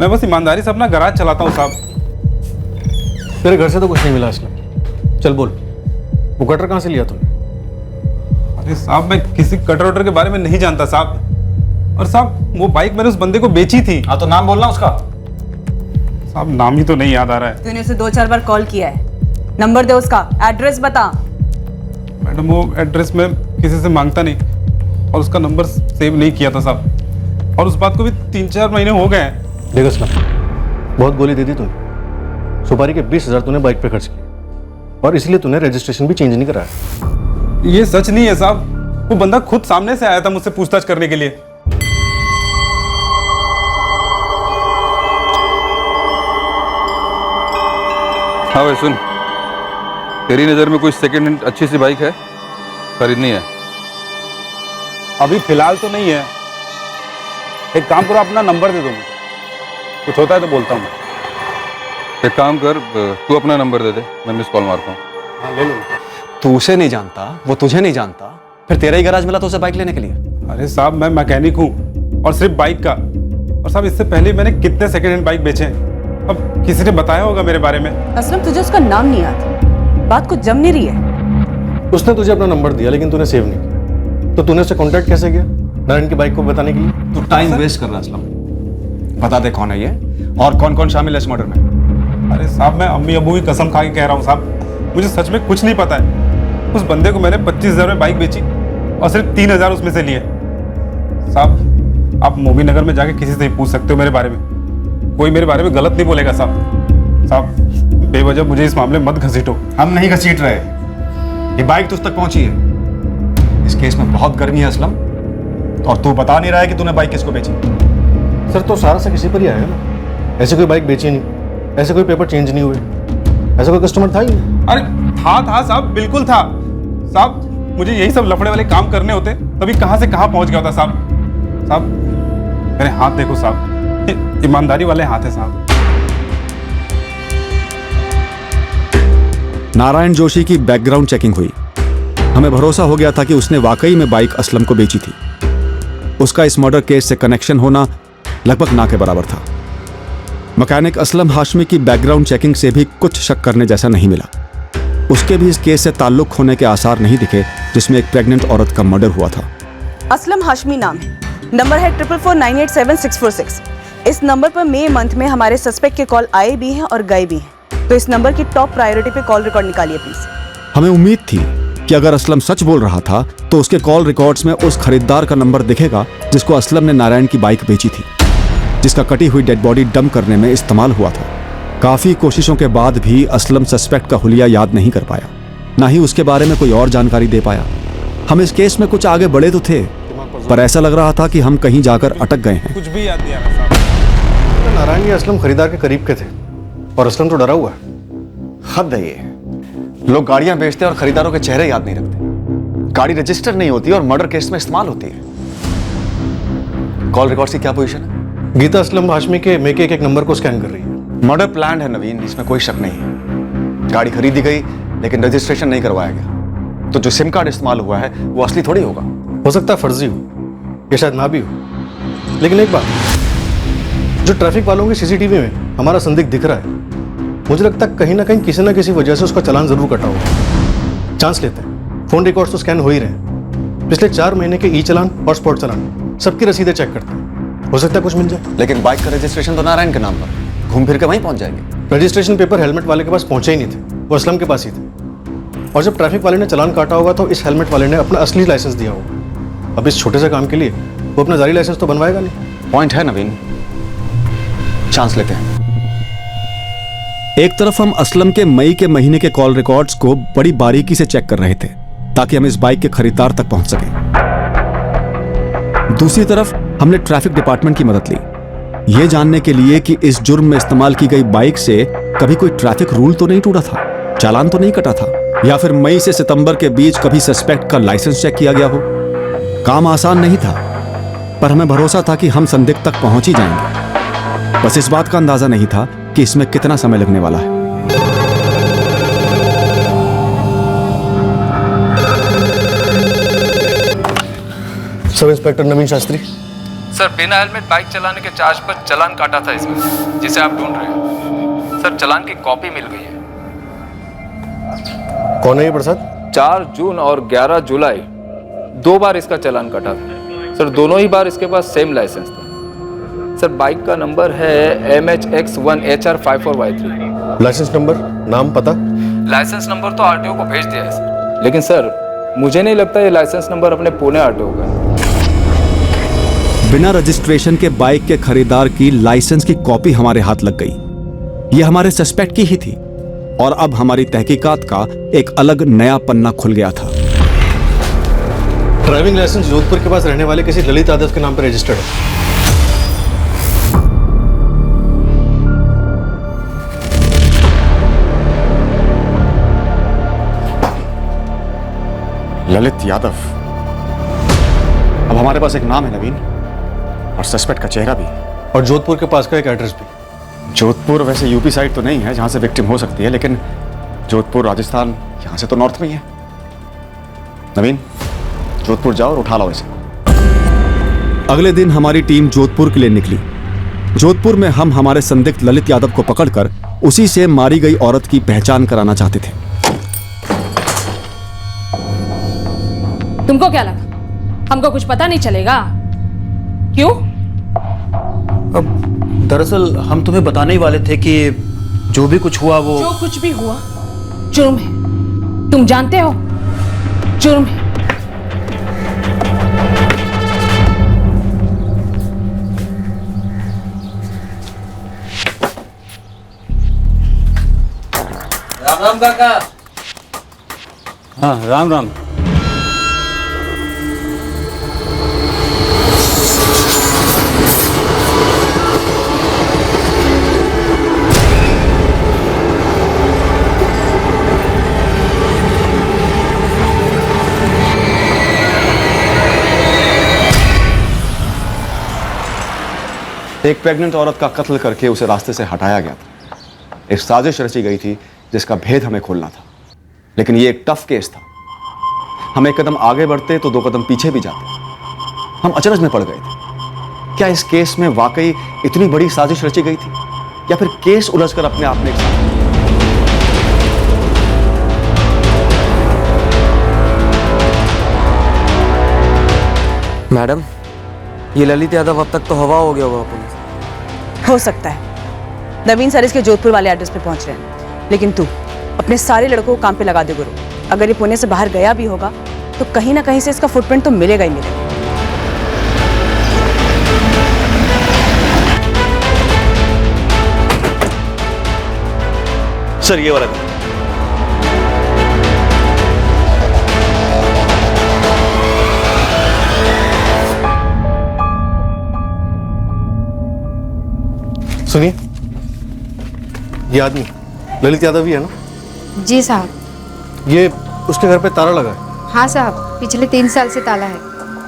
मैं बस ईमानदारी से अपना गराज चलाता हूँ साहब। तेरे घर से तो कुछ नहीं मिला असलम, चल बोल वो कटर कहाँ से लिया तूने? अरे साहब मैं किसी कटर वटर के बारे में नहीं जानता साहब, और साहब वो बाइक मैंने उस बंदे को बेची थी। हाँ तो नाम बोलना उसका। साहब नाम ही तो नहीं याद आ रहा है। तूने उसे 2-4 बार कॉल किया है, नंबर दे उसका, एड्रेस बता। मैडम वो एड्रेस मैं किसी से मांगता नहीं और उसका नंबर सेव नहीं किया था साहब, और उस बात को भी 3-4 महीने हो गए हैं। देख असलम, बहुत गोली दे दी तूने, सुपारी के 20,000 तूने बाइक पे खर्च किए और इसलिए तूने रजिस्ट्रेशन भी चेंज नहीं कराया। ये सच नहीं है साहब, वो बंदा खुद सामने से आया था मुझसे पूछताछ करने के लिए। हाँ भाई सुन, तेरी नज़र में कोई सेकेंड हैंड अच्छी सी बाइक है, खरीदनी है? अभी फिलहाल तो नहीं है। एक काम करो, अपना नंबर दे दो मुझे, कुछ होता है तो बोलता हूँ। एक काम कर, तू अपना नंबर दे दे, मैं मिस कॉल मारता हूँ। हाँ ले लो। तू उसे नहीं जानता, वो तुझे नहीं जानता, फिर तेरा ही गैराज मिला तो उसे बाइक लेने के लिए? अरे साहब मैं मैकेनिक हूँ और सिर्फ बाइक का, और साहब इससे पहले मैंने कितने सेकेंड हैंड बाइक बेचे हैं, अब किसी ने बताया होगा मेरे बारे में। असलम तुझे उसका नाम नहीं याद, बात कुछ जम नहीं रही है। उसने तुझे अपना नंबर दिया लेकिन तूने सेव नहीं किया, तो तूने उससे कांटेक्ट कैसे किया नारायण की बाइक को बताने के लिए? तू टाइम वेस्ट कर रहा है असलम, बता दे कौन है ये और कौन कौन शामिल है इस मर्डर में। अरे साहब मैं अम्मी अबू की कसम खा के कह रहा हूँ साहब, मुझे सच में कुछ नहीं पता है। उस बंदे को मैंने 25,000 में बाइक बेची और सिर्फ 3,000 उसमें से लिए। साहब आप मोबी नगर में जाके किसी से ही पूछ सकते हो मेरे बारे में, कोई मेरे बारे में गलत नहीं बोलेगा साहब। साहब बेवजह मुझे इस मामले मत घसीटो। हम नहीं घसीट रहे, ये बाइक तुझ तक पहुंची है। इस केस में बहुत गर्मी है असलम, और तू बता नहीं रहा है कि तूने बाइक किसको बेची। सर तो सारा सा किसी पर ही आया ना, ऐसे कोई बाइक बेची नहीं, ऐसे कोई पेपर चेंज नहीं हुए, ऐसा कोई कस्टमर था ही नहीं। अरे था साहब, बिल्कुल था साहब, मुझे यही सब लफड़े वाले काम करने होते तभी कहाँ से कहाँ पहुँच गया होता साहब। साहब मेरे हाथ देखो साहब, ईमानदारी वाले हाथ है साहब। नारायण जोशी की बैकग्राउंड चेकिंग हुई, हमें भरोसा हो गया था कि उसने वाकई में बाइक असलम को बेची थी। उसका इस मर्डर केस से कनेक्शन होना लगभग ना के बराबर था। मैकेनिक असलम हाशमी की बैकग्राउंड चेकिंग से भी कुछ शक करने जैसा नहीं मिला। उसके भी इस केस से ताल्लुक होने के आसार नहीं दिखे जिसमें एक प्रेग्नेंट औरत का मर्डर हुआ था। असलम हाशमी नाम है, नंबर है 444987646। इस नंबर पर मई मंथ में हमारे सस्पेक्ट के कॉल आए भी हैं और गए भी हैं, तो इस नंबर की टॉप प्रायोरिटी पे कॉल रिकॉर्ड निकालिए प्लीज। हमें उम्मीद थी कि अगर असलम सच बोल रहा था तो उसके कॉल रिकॉर्ड्स में उस खरीदार का नंबर दिखेगा जिसको असलम ने नारायण की बाइक बेची थी, जिसका कटी हुई डेड बॉडी डंप करने में इस्तेमाल हुआ था। काफी कोशिशों के बाद भी असलम सस्पेक्ट का हुलिया याद नहीं कर पाया, ना ही उसके बारे में कोई और जानकारी दे पाया। हम इस केस में कुछ आगे बढ़े तो थे, पर ऐसा लग रहा था कि हम कहीं जाकर अटक गए हैं। कुछ भी याद नहीं आ रहा साहब। नारायण ये असलम खरीदार के करीब के थे और असलम तो डरा हुआ है। हद है ये, लोग गाड़ियां बेचते हैं और खरीदारों के चेहरे याद नहीं रखते। गाड़ी रजिस्टर नहीं होती और मर्डर केस में इस्तेमाल होती है। कॉल रिकॉर्ड्स की क्या पोजीशन है? गीता असलम हाशमी के मेके एक नंबर को स्कैन कर रही है। मर्डर प्लान है नवीन, इसमें कोई शक नहीं है। गाड़ी खरीदी गई लेकिन रजिस्ट्रेशन नहीं करवाया गया, तो जो सिम कार्ड इस्तेमाल हुआ है वो असली थोड़ी होगा। हो सकता है फर्जी हो या शायद ना भी हो, लेकिन एक बात, जो ट्रैफिक वालों की सीसीटीवी में हमारा संदिग्ध दिख रहा है। मुझे लगता है कहीं ना किसी वजह से उसका चालान जरूर कटा होगा। चांस लेते हैं, फोन रिकॉर्ड्स तो स्कैन हो ही रहे हैं। पिछले 4 महीने के ई चालान और स्पॉट चालान सबकी रसीदें चेक करते हैं, हो सकता है कुछ मिल जाए। लेकिन बाइक का रजिस्ट्रेशन तो नारायण के नाम पर, घूम फिर के वहीं पहुंच जाएंगे। रजिस्ट्रेशन पेपर हेलमेट वाले के पास पहुंचे ही नहीं थे, वो असलम के पास ही थे। और जब ट्रैफिक वाले ने चालान काटा होगा तो इस हेलमेट वाले ने अपना असली लाइसेंस दिया होगा। अब इस छोटे से काम के लिए वो अपना जारी लाइसेंस तो बनवाएगा नहीं। पॉइंट है नवीन, चांस लेते हैं। एक तरफ हम असलम के मई के महीने के कॉल रिकॉर्ड्स को बड़ी बारीकी से चेक कर रहे थे ताकि हम इस बाइक के खरीदार तक पहुंच सकें। दूसरी तरफ हमने ट्रैफिक डिपार्टमेंट की मदद ली, यह जानने के लिए कि इस जुर्म में इस्तेमाल की गई बाइक से कभी कोई ट्रैफिक रूल तो नहीं टूटा था, चालान तो नहीं कटा था, या फिर मई से सितंबर के बीच कभी सस्पेक्ट का लाइसेंस चेक किया गया हो। काम आसान नहीं था, पर हमें भरोसा था कि हम संदिग्ध तक पहुंच ही जाएंगे। बस इस बात का अंदाजा नहीं था कि इसमें कितना समय लगने वाला है। सब इंस्पेक्टर नवीन शास्त्री। सर, बिना हेलमेट बाइक चलाने के चार्ज पर चालान काटा था इसमें, जिसे आप ढूंढ रहे हैं। सर, चालान की कॉपी मिल गई है। कौन है ये प्रसाद? 4 जून और 11 जुलाई 2 बार इसका चालान कटा था। सर, दोनों ही बार इसके पास सेम लाइसेंस था। सर, बाइक का नंबर है MHX1HR54Y3। लाइसेंस नंबर, नाम, पता? लाइसेंस नंबर तो आरटीओ को भेज दिया है सर, लेकिन सर मुझे नहीं लगता ये लाइसेंस नंबर अपने पुणे आरटीओ का है। बिना रजिस्ट्रेशन के बाइक के खरीदार की लाइसेंस की कॉपी हमारे हाथ लग गई। यह हमारे सस्पेक्ट की ही थी और अब हमारी तहकीकात का एक अलग नया पन्ना खुल गया था। ड्राइविंग लाइसेंस जोधपुर के पास रहने वाले किसी ललित यादव के नाम पर रजिस्टर्ड है। ललित यादव। अब हमारे पास एक नाम है नवीन, और सस्पेक्ट का चेहरा भी, और जोधपुर के पास का एक एड्रेस भी। जोधपुर वैसे यूपी साइड तो नहीं है जहां से विक्टिम हो सकती है, लेकिन जोधपुर राजस्थान यहां से तो नॉर्थ में ही है। नवीन, जोधपुर जाओ और उठा लाओ इसे। अगले दिन हमारी टीम जोधपुर के लिए निकली। जोधपुर में हम हमारे संदिग्ध ललित यादव को पकड़कर उसी से मारी गई औरत की पहचान कराना चाहते थे। तुमको क्या लगा हमको कुछ पता नहीं चलेगा? क्यों? अब दरअसल हम तुम्हें बताने ही वाले थे कि जो भी कुछ हुआ वो जो कुछ भी हुआ जुर्म है, तुम जानते हो, जुर्म है। राम राम काका। हाँ, राम राम। एक प्रेग्नेंट औरत का कत्ल करके उसे रास्ते से हटाया गया था। एक साजिश रची गई थी जिसका भेद हमें खोलना था, लेकिन ये एक टफ केस था। हम एक कदम आगे बढ़ते तो 2 कदम पीछे भी जाते। हम अचरज में पड़ गए थे। क्या इस केस में वाकई इतनी बड़ी साजिश रची गई थी, या फिर केस उलझकर अपने आप में मैडम, ये ललित यादव अब तक तो हवा हो गया होगा पुलिस। हो सकता है। नवीन सर इसके जोधपुर वाले एड्रेस पे पहुंच रहे हैं, लेकिन तू अपने सारे लड़कों को काम पे लगा दे गुरु। अगर ये पुणे से बाहर गया भी होगा तो कहीं ना कहीं से इसका फुटप्रिंट तो मिलेगा ही मिलेगा। सर, ये वाला सुनिए, ये आदमी ललित यादव ही है ना? जी साहब। ये उसके घर पे ताला लगा है। हाँ साहब, पिछले 3 साल से ताला है।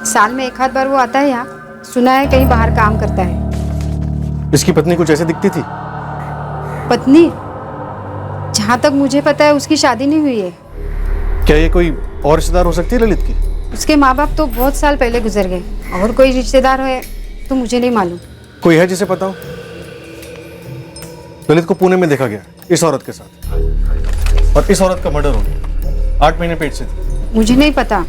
साल में 1 आध बार वो आता है यहाँ। सुना है कहीं बाहर काम करता है। इसकी पत्नी कुछ ऐसे दिखती थी? पत्नी? जहाँ तक मुझे पता है उसकी शादी नहीं हुई है। क्या ये कोई और रिश्तेदार हो सकती है ललित की? उसके माँ बाप तो बहुत साल पहले गुजर गए, और कोई रिश्तेदार है तो मुझे नहीं मालूम। कोई है जिसे पता हो? ललित को पुणे में देखा गया इस औरत के साथ, और इस औरत का मर्डर हो गया। 8 महीने पेट से थी। मुझे नहीं पता।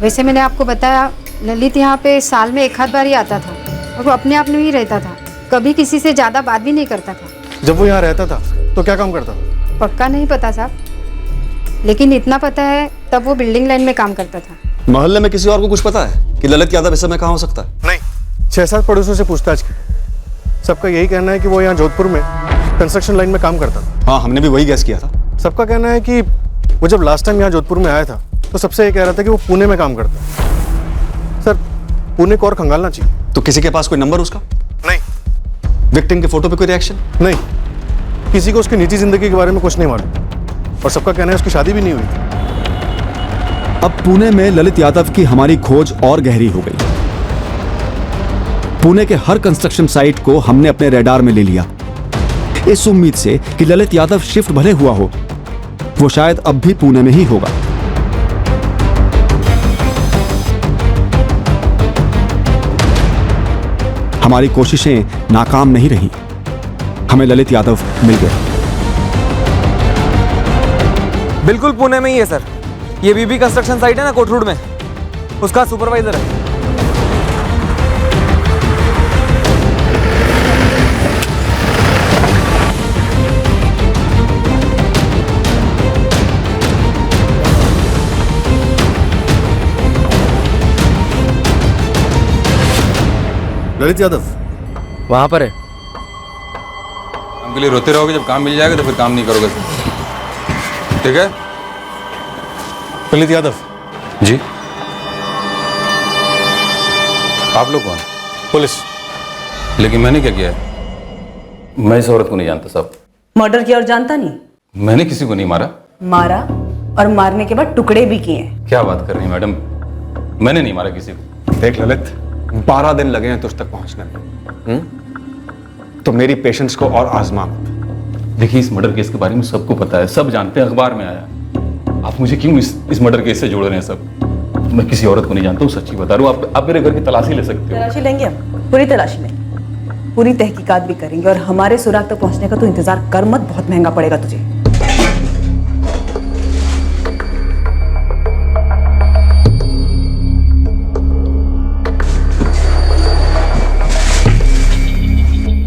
वैसे मैंने आपको बताया ललित यहाँ पे साल में 1 आध बार ही आता था और वो अपने आप में ही रहता था, कभी किसी से ज़्यादा बात भी नहीं करता था। जब वो यहाँ रहता था तो क्या काम करता था? पक्का नहीं पता साहब, लेकिन इतना पता है तब वो बिल्डिंग लाइन में काम करता था। मोहल्ले में किसी और को कुछ पता है कि ललित यादव इस समय कहाँ हो सकता है? नहीं, 6-7 पड़ोसियों से पूछताछ की, सबका यही कहना है कि वो यहाँ जोधपुर में कंस्ट्रक्शन लाइन में काम करता था। हाँ, हमने भी वही गैस किया था। सबका कहना है कि वो जब लास्ट टाइम यहाँ जोधपुर में आया था तो सबसे ये कह रहा था कि वो पुणे में काम करता है। सर, पुणे को और खंगालना चाहिए। तो किसी के पास कोई नंबर उसका? नहीं। विक्टिम के फोटो पे कोई रिएक्शन? नहीं, किसी को उसकी निजी जिंदगी के बारे में कुछ नहीं मालूम, और सबका कहना है उसकी शादी भी नहीं हुई थी। अब पुणे में ललित यादव की हमारी खोज और गहरी हो गई। पुणे के हर कंस्ट्रक्शन साइट को हमने अपने रडार में ले लिया, इस उम्मीद से कि ललित यादव शिफ्ट भले हुआ हो, वो शायद अब भी पुणे में ही होगा। हमारी कोशिशें नाकाम नहीं रही, हमें ललित यादव मिल गया। बिल्कुल पुणे में ही है सर, ये बीबी कंस्ट्रक्शन साइट है ना कोटरूड में, उसका सुपरवाइजर है। ललित यादव वहां पर है। काम के लिए रोते रहोगे, जब काम मिल जाएगा तो फिर काम नहीं करोगे, ठीक है? ललित यादव जी। आप लोग कौन? पुलिस। लेकिन मैंने क्या किया है? मैं इस औरत को नहीं जानता साहब। मर्डर किया और जानता नहीं? मैंने किसी को नहीं मारा। मारा, और मारने के बाद टुकड़े भी किए। क्या बात कर रही हैं मैडम, मैंने नहीं मारा किसी को। देख ललित, 12 दिन लगे हैं तुझ तक पहुंचने में, तो मेरी पेशेंस को और आजमा मत। देखिए, इस मर्डर केस के बारे में सबको पता है, सब जानते हैं, अखबार में आया। आप मुझे क्यों इस मर्डर केस से जोड़ रहे हैं सब? मैं किसी औरत को नहीं जानता हूँ, सच्ची बता रहा हूँ। आप मेरे घर की तलाशी ले सकते हो। तलाशी लेंगे हम, पूरी तलाशी लेंगे, पूरी तहकीकात भी करेंगे, और हमारे सुराग तक पहुंचने का तो इंतजार कर मत, बहुत महंगा पड़ेगा तुझे।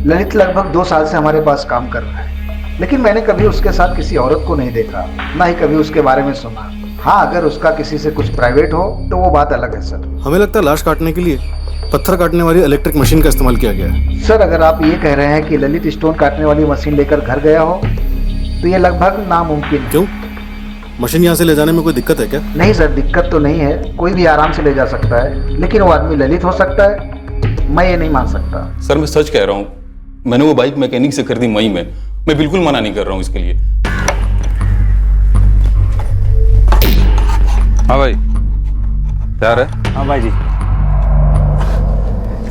ललित लगभग 2 साल से हमारे पास काम कर रहा है, लेकिन मैंने कभी उसके साथ किसी औरत को नहीं देखा, ना ही कभी उसके बारे में सुना। हाँ, अगर उसका किसी से कुछ प्राइवेट हो तो वो बात अलग है सर। हमें लगता है लाश काटने के लिए पत्थर काटने वाली इलेक्ट्रिक मशीन का इस्तेमाल किया गया है। सर, अगर आप ये कह रहे हैं कि ललित स्टोन काटने वाली मशीन लेकर घर गया हो तो ये लगभग नामुमकिन। क्यों? मशीन यहाँ से ले जाने में कोई दिक्कत है क्या? नहीं सर, दिक्कत तो नहीं है, कोई भी आराम से ले जा सकता है, लेकिन वो आदमी ललित हो सकता है, मैं ये नहीं मान सकता। सर, मैं सच कह रहा हूँ, मैंने वो बाइक मैकेनिक से खरीदी मई में। मैं बिल्कुल मना नहीं कर रहा हूँ इसके लिए। हाँ भाई, तैयार है? हाँ भाई जी,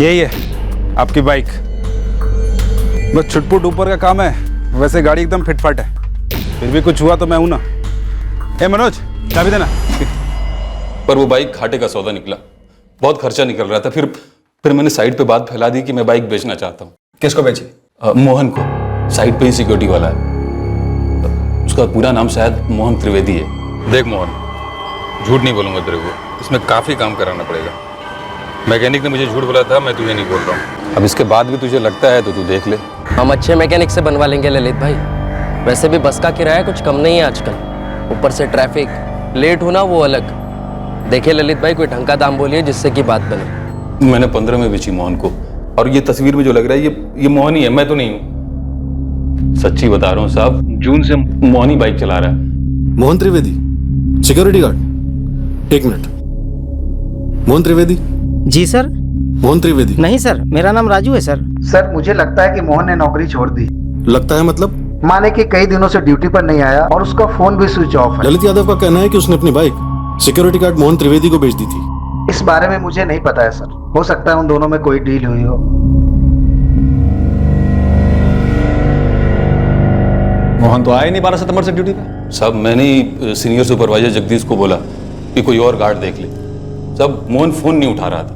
यही है आपकी बाइक। बस छुटपुट ऊपर का काम है, वैसे गाड़ी एकदम फिटफाट है। फिर भी कुछ हुआ तो मैं हूं ना। ए मनोज, चाबी देना। पर वो बाइक घाटे का सौदा निकला, बहुत खर्चा निकल रहा था। फिर मैंने साइड पे बात फैला दी कि मैं बाइक बेचना चाहता हूँ। किसको बेची? मोहन को, साइड पे ही सिक्योरिटी वाला है। उसका पूरा नाम शायद मोहन त्रिवेदी है। देख मोहन, झूठ नहीं बोलूंगा तेरे को, इसमें काफी काम कराना पड़ेगा। मैकेनिक ने मुझे झूठ बोला था, मैं तुझे नहीं बोल रहा हूँ। अब इसके बाद भी तुझे लगता है तो तू देख ले। हम अच्छे मैकेनिक से बनवा लेंगे ललित भाई। वैसे भी बस का किराया कुछ कम नहीं है आजकल, ऊपर से ट्रैफिक, लेट होना वो अलग। देखिए ललित भाई, कोई ढंग का दाम बोलिए जिससे कि बात बने। मैंने 15 में बेची मोहन को, और ये तस्वीर में जो लग रहा है ये मोहन ही है, मैं तो नहीं हूँ। सच्ची बता रहा हूँ साहब, जून से मोहन ही बाइक चला रहा है। Mohan Trivedi, security guard. एक मिनट, मोहन त्रिवेदी? जी सर। मोहन त्रिवेदी? नहीं सर, मेरा नाम राजू है सर। सर, मुझे लगता है कि मोहन ने नौकरी छोड़ दी। लगता है मतलब? माने कि कई दिनों से ड्यूटी पर नहीं आया और उसका फोन भी स्विच ऑफ है। ललित यादव का कहना है कि उसने अपनी bike security guard Mohan Trivedi को बेच दी थी। इस बारे में मुझे नहीं पता है सर, हो सकता है उन दोनों में कोई डील हुई हो। मोहन तो आया नहीं 12 सितंबर से ड्यूटी पे। साहब, मैंने ही सीनियर सुपरवाइजर जगदीश को बोला कि कोई और गार्ड देख ले। साहब, मोहन फोन नहीं उठा रहा था।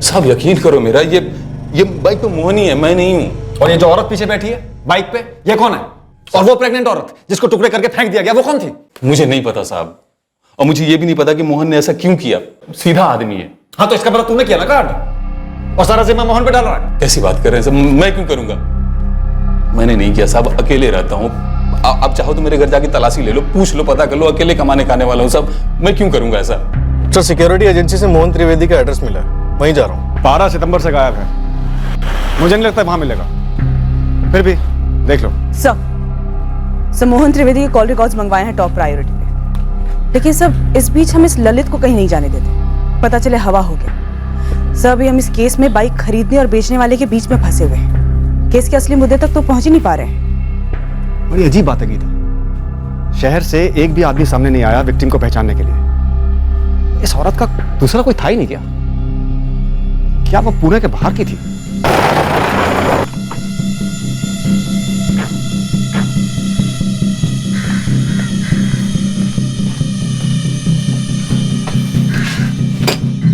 साहब यकीन करो मेरा, ये बाइक तो मोहन ही है, मैं नहीं हूँ। और ये जो औरत पीछे बैठी है बाइक पे, ये कौन है? और वो प्रेग्नेंट औरत जिसको टुकड़े करके फेंक दिया गया, वो कौन थी? मुझे नहीं पता साहब, और मुझे ये भी नहीं पता कि मोहन ने ऐसा क्यों किया। सीधा आदमी है। हाँ तो इसका पता तूने किया ना कांड, और सारा जिम्मा मोहन पे डाल रहा है। कैसी बात कर रहे हैं साहब, मैं क्यों करूंगा? मैंने नहीं किया साहब, अकेले रहता हूँ। आप चाहो तो मेरे घर जाके तलाशी ले लो, पूछ लो, पता कर लो, अकेले कमाने खाने वाला हूँ साहब, मैं क्यों करूंगा ऐसा? सर सिक्योरिटी एजेंसी से मोहन त्रिवेदी का एड्रेस मिला है, वहीं जा रहा हूँ। 12 सितंबर से गायब है, मुझे नहीं लगता वहां मिलेगा, फिर भी देख लो। सर मोहन त्रिवेदी के कॉल रिकॉर्ड्स मंगवाए हैं टॉप प्रायोरिटी पे, लेकिन सब इस बीच हम इस ललित को कहीं नहीं जाने देते, पता चले हवा हो गया। सर अभी हम इस केस में बाइक खरीदने और बेचने वाले के बीच में फंसे हुए हैं, केस के असली मुद्दे तक तो पहुंच ही नहीं पा रहे हैं। बड़ी अजीब बात है गीता, शहर से एक भी आदमी सामने नहीं आया विक्टिम को पहचानने के लिए। इस औरत का दूसरा कोई था ही नहीं क्या वो पुणे के बाहर की थी?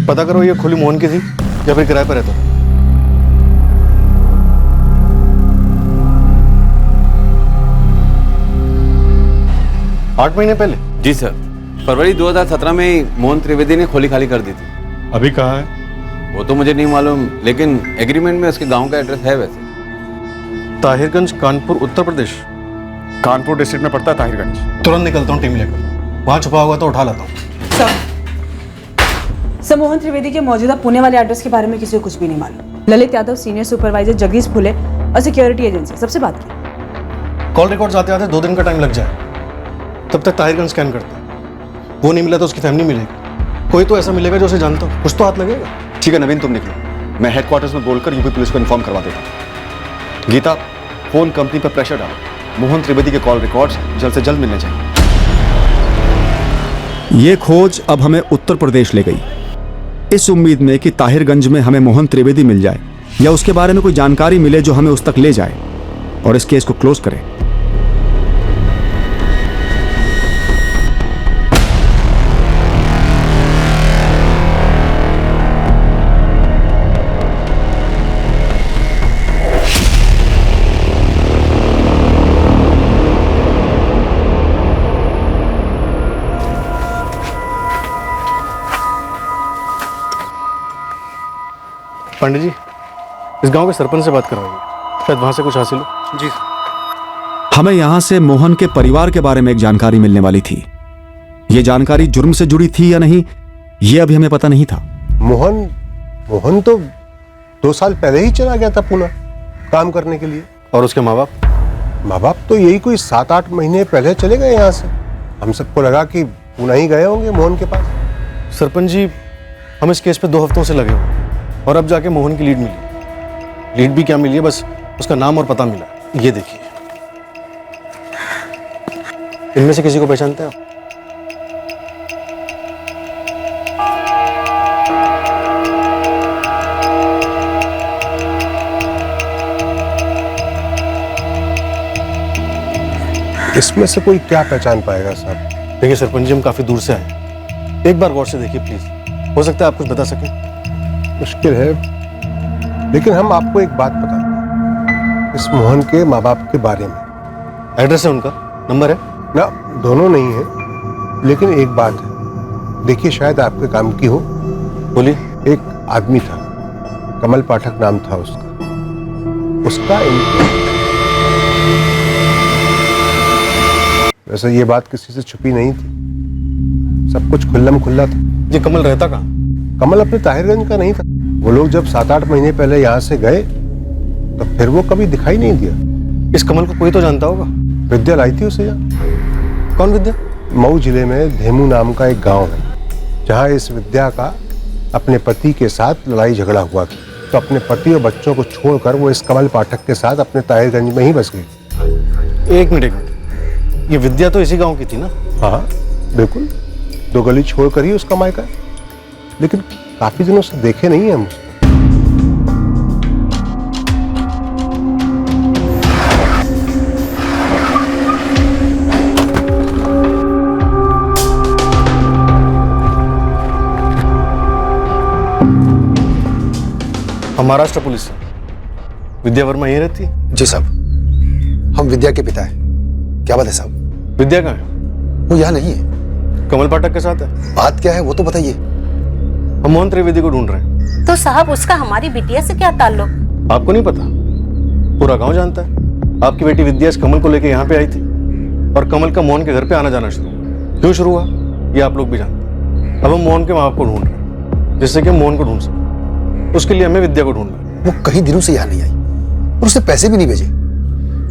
पता करो ये खुली मोहन की थी या फिर किराए पर रहता था। 8 महीने पहले? जी सर, फरवरी 2017 में ही मोहन त्रिवेदी ने खोली खाली कर दी थी। अभी कहाँ है? वो तो मुझे नहीं मालूम, लेकिन एग्रीमेंट में उसके गांव का एड्रेस है वैसे। ताहिरगंज, कानपुर, उत्तर प्रदेश। कानपुर डिस्ट्रिक्ट में पड़ता है ताहिरगंज। तुरंत निकलता हूँ टीम लेकर, वहां छुपा होगा तो उठा लाता हूँ। सर मोहन त्रिवेदी के मौजूदा पुणे वाले एड्रेस के बारे में किसी को कुछ भी नहीं मालूम। ललित यादव, सीनियर सुपरवाइजर जगदीश फुले और सिक्योरिटी एजेंसी सबसे बात की। कॉल रिकॉर्ड्स आते आते 2 दिन का टाइम लग जाए, तब तक ताहिरगंज स्कैन करते हैं। वो नहीं मिला तो उसकी फैमिली मिलेगी, कोई तो ऐसा मिलेगा जो उसे जानता हो, कुछ तो हाथ लगेगा। ठीक है नवीन, तुम निकलो, मैं हेडक्वार्टर्स में बोलकर यूपी पुलिस को इन्फॉर्म करवा देता हूँ। गीता, फोन कंपनी पर प्रेशर डालो, मोहन त्रिवेदी के कॉल रिकॉर्ड्स जल्द से जल्द मिलने चाहिए। ये खोज अब हमें उत्तर प्रदेश ले गई, इस उम्मीद में कि ताहिरगंज में हमें मोहन त्रिवेदी मिल जाए या उसके बारे में कोई जानकारी मिले जो हमें उस तक ले जाए और इस केस को क्लोज करे। पंडित जी, इस गांव के सरपंच से बात करवाइए, शायद वहां से कुछ हासिल हो। जी। हमें यहां से मोहन के परिवार के बारे में एक जानकारी मिलने वाली थी। यह जानकारी जुर्म से जुड़ी थी या नहीं, यह अभी हमें पता नहीं था। मोहन तो 2 साल पहले ही चला गया था पुणे काम करने के लिए। और उसके माँ बाप? माँ बाप तो यही कोई 7-8 महीने पहले चले गए यहाँ से। हम सबको लगा कि पुणे ही गए होंगे मोहन के पास। सरपंच जी, हम इस केस पे 2 हफ्तों से लगे हुए और अब जाके मोहन की लीड मिली। लीड भी क्या मिली है, बस उसका नाम और पता मिला। ये देखिए, इनमें से किसी को पहचानते हैं आप? इसमें से कोई क्या पहचान पाएगा साहब? देखिए सरपंच जी, हम काफी दूर से आए, एक बार गौर से देखिए प्लीज, हो सकता है आप कुछ बता सकें। मुश्किल है, लेकिन हम आपको एक बात बताते हैं इस मोहन के माँ बाप के बारे में। एड्रेस है उनका, नंबर है ना? दोनों नहीं है, लेकिन एक बात है, देखिए शायद आपके काम की हो। बोलिए। एक आदमी था, कमल पाठक नाम था उसका वैसे ये बात किसी से छुपी नहीं थी, सब कुछ खुल्लम खुल्ला था। ये कमल रहता कहाँ? कमल अपने ताहिरगंज का नहीं था। वो लोग जब 7-8 महीने पहले यहाँ से गए तो फिर वो कभी दिखाई नहीं दिया। इस कमल को कोई तो जानता होगा। विद्या लाई थी उसे यहाँ। कौन विद्या? मऊ जिले में धेमू नाम का एक गांव है, जहाँ इस विद्या का अपने पति के साथ लड़ाई झगड़ा हुआ था, तो अपने पति और बच्चों को छोड़कर वो इस कमल पाठक के साथ अपने ताहिरगंज में ही बस गई। एक मिनट, ये विद्या तो इसी गांव की थी ना? हाँ बिल्कुल, 2 गली छोड़कर ही उसका मायका, लेकिन काफी दिनों से देखे नहीं है हम उसको। महाराष्ट्र पुलिस से विद्या वर्मा यहीं रहती है? जी साहब, हम विद्या के पिता हैं। क्या बात है साहब? विद्या कहाँ है? वो यहाँ नहीं है। कमल पाठक के साथ है। बात क्या है वो तो बताइए। हम मोहन त्रिवेदी को ढूंढ रहे हैं। तो साहब उसका हमारी बिटिया से क्या ताल्लुक? आपको नहीं पता? पूरा गांव जानता है। आपकी बेटी विद्या इस कमल को लेकर यहाँ पे आई थी और कमल का मोहन के घर पे आना जाना शुरू हुआ। क्यों शुरू हुआ ये आप लोग भी जानते हैं। अब हम मोहन के माँ बाप को ढूंढ रहे हैं जिससे कि हम मोहन को ढूंढ सकें। उसके लिए हमें विद्या को ढूंढना है। वो कई दिनों से यहाँ नहीं आई और उसने पैसे भी नहीं भेजे।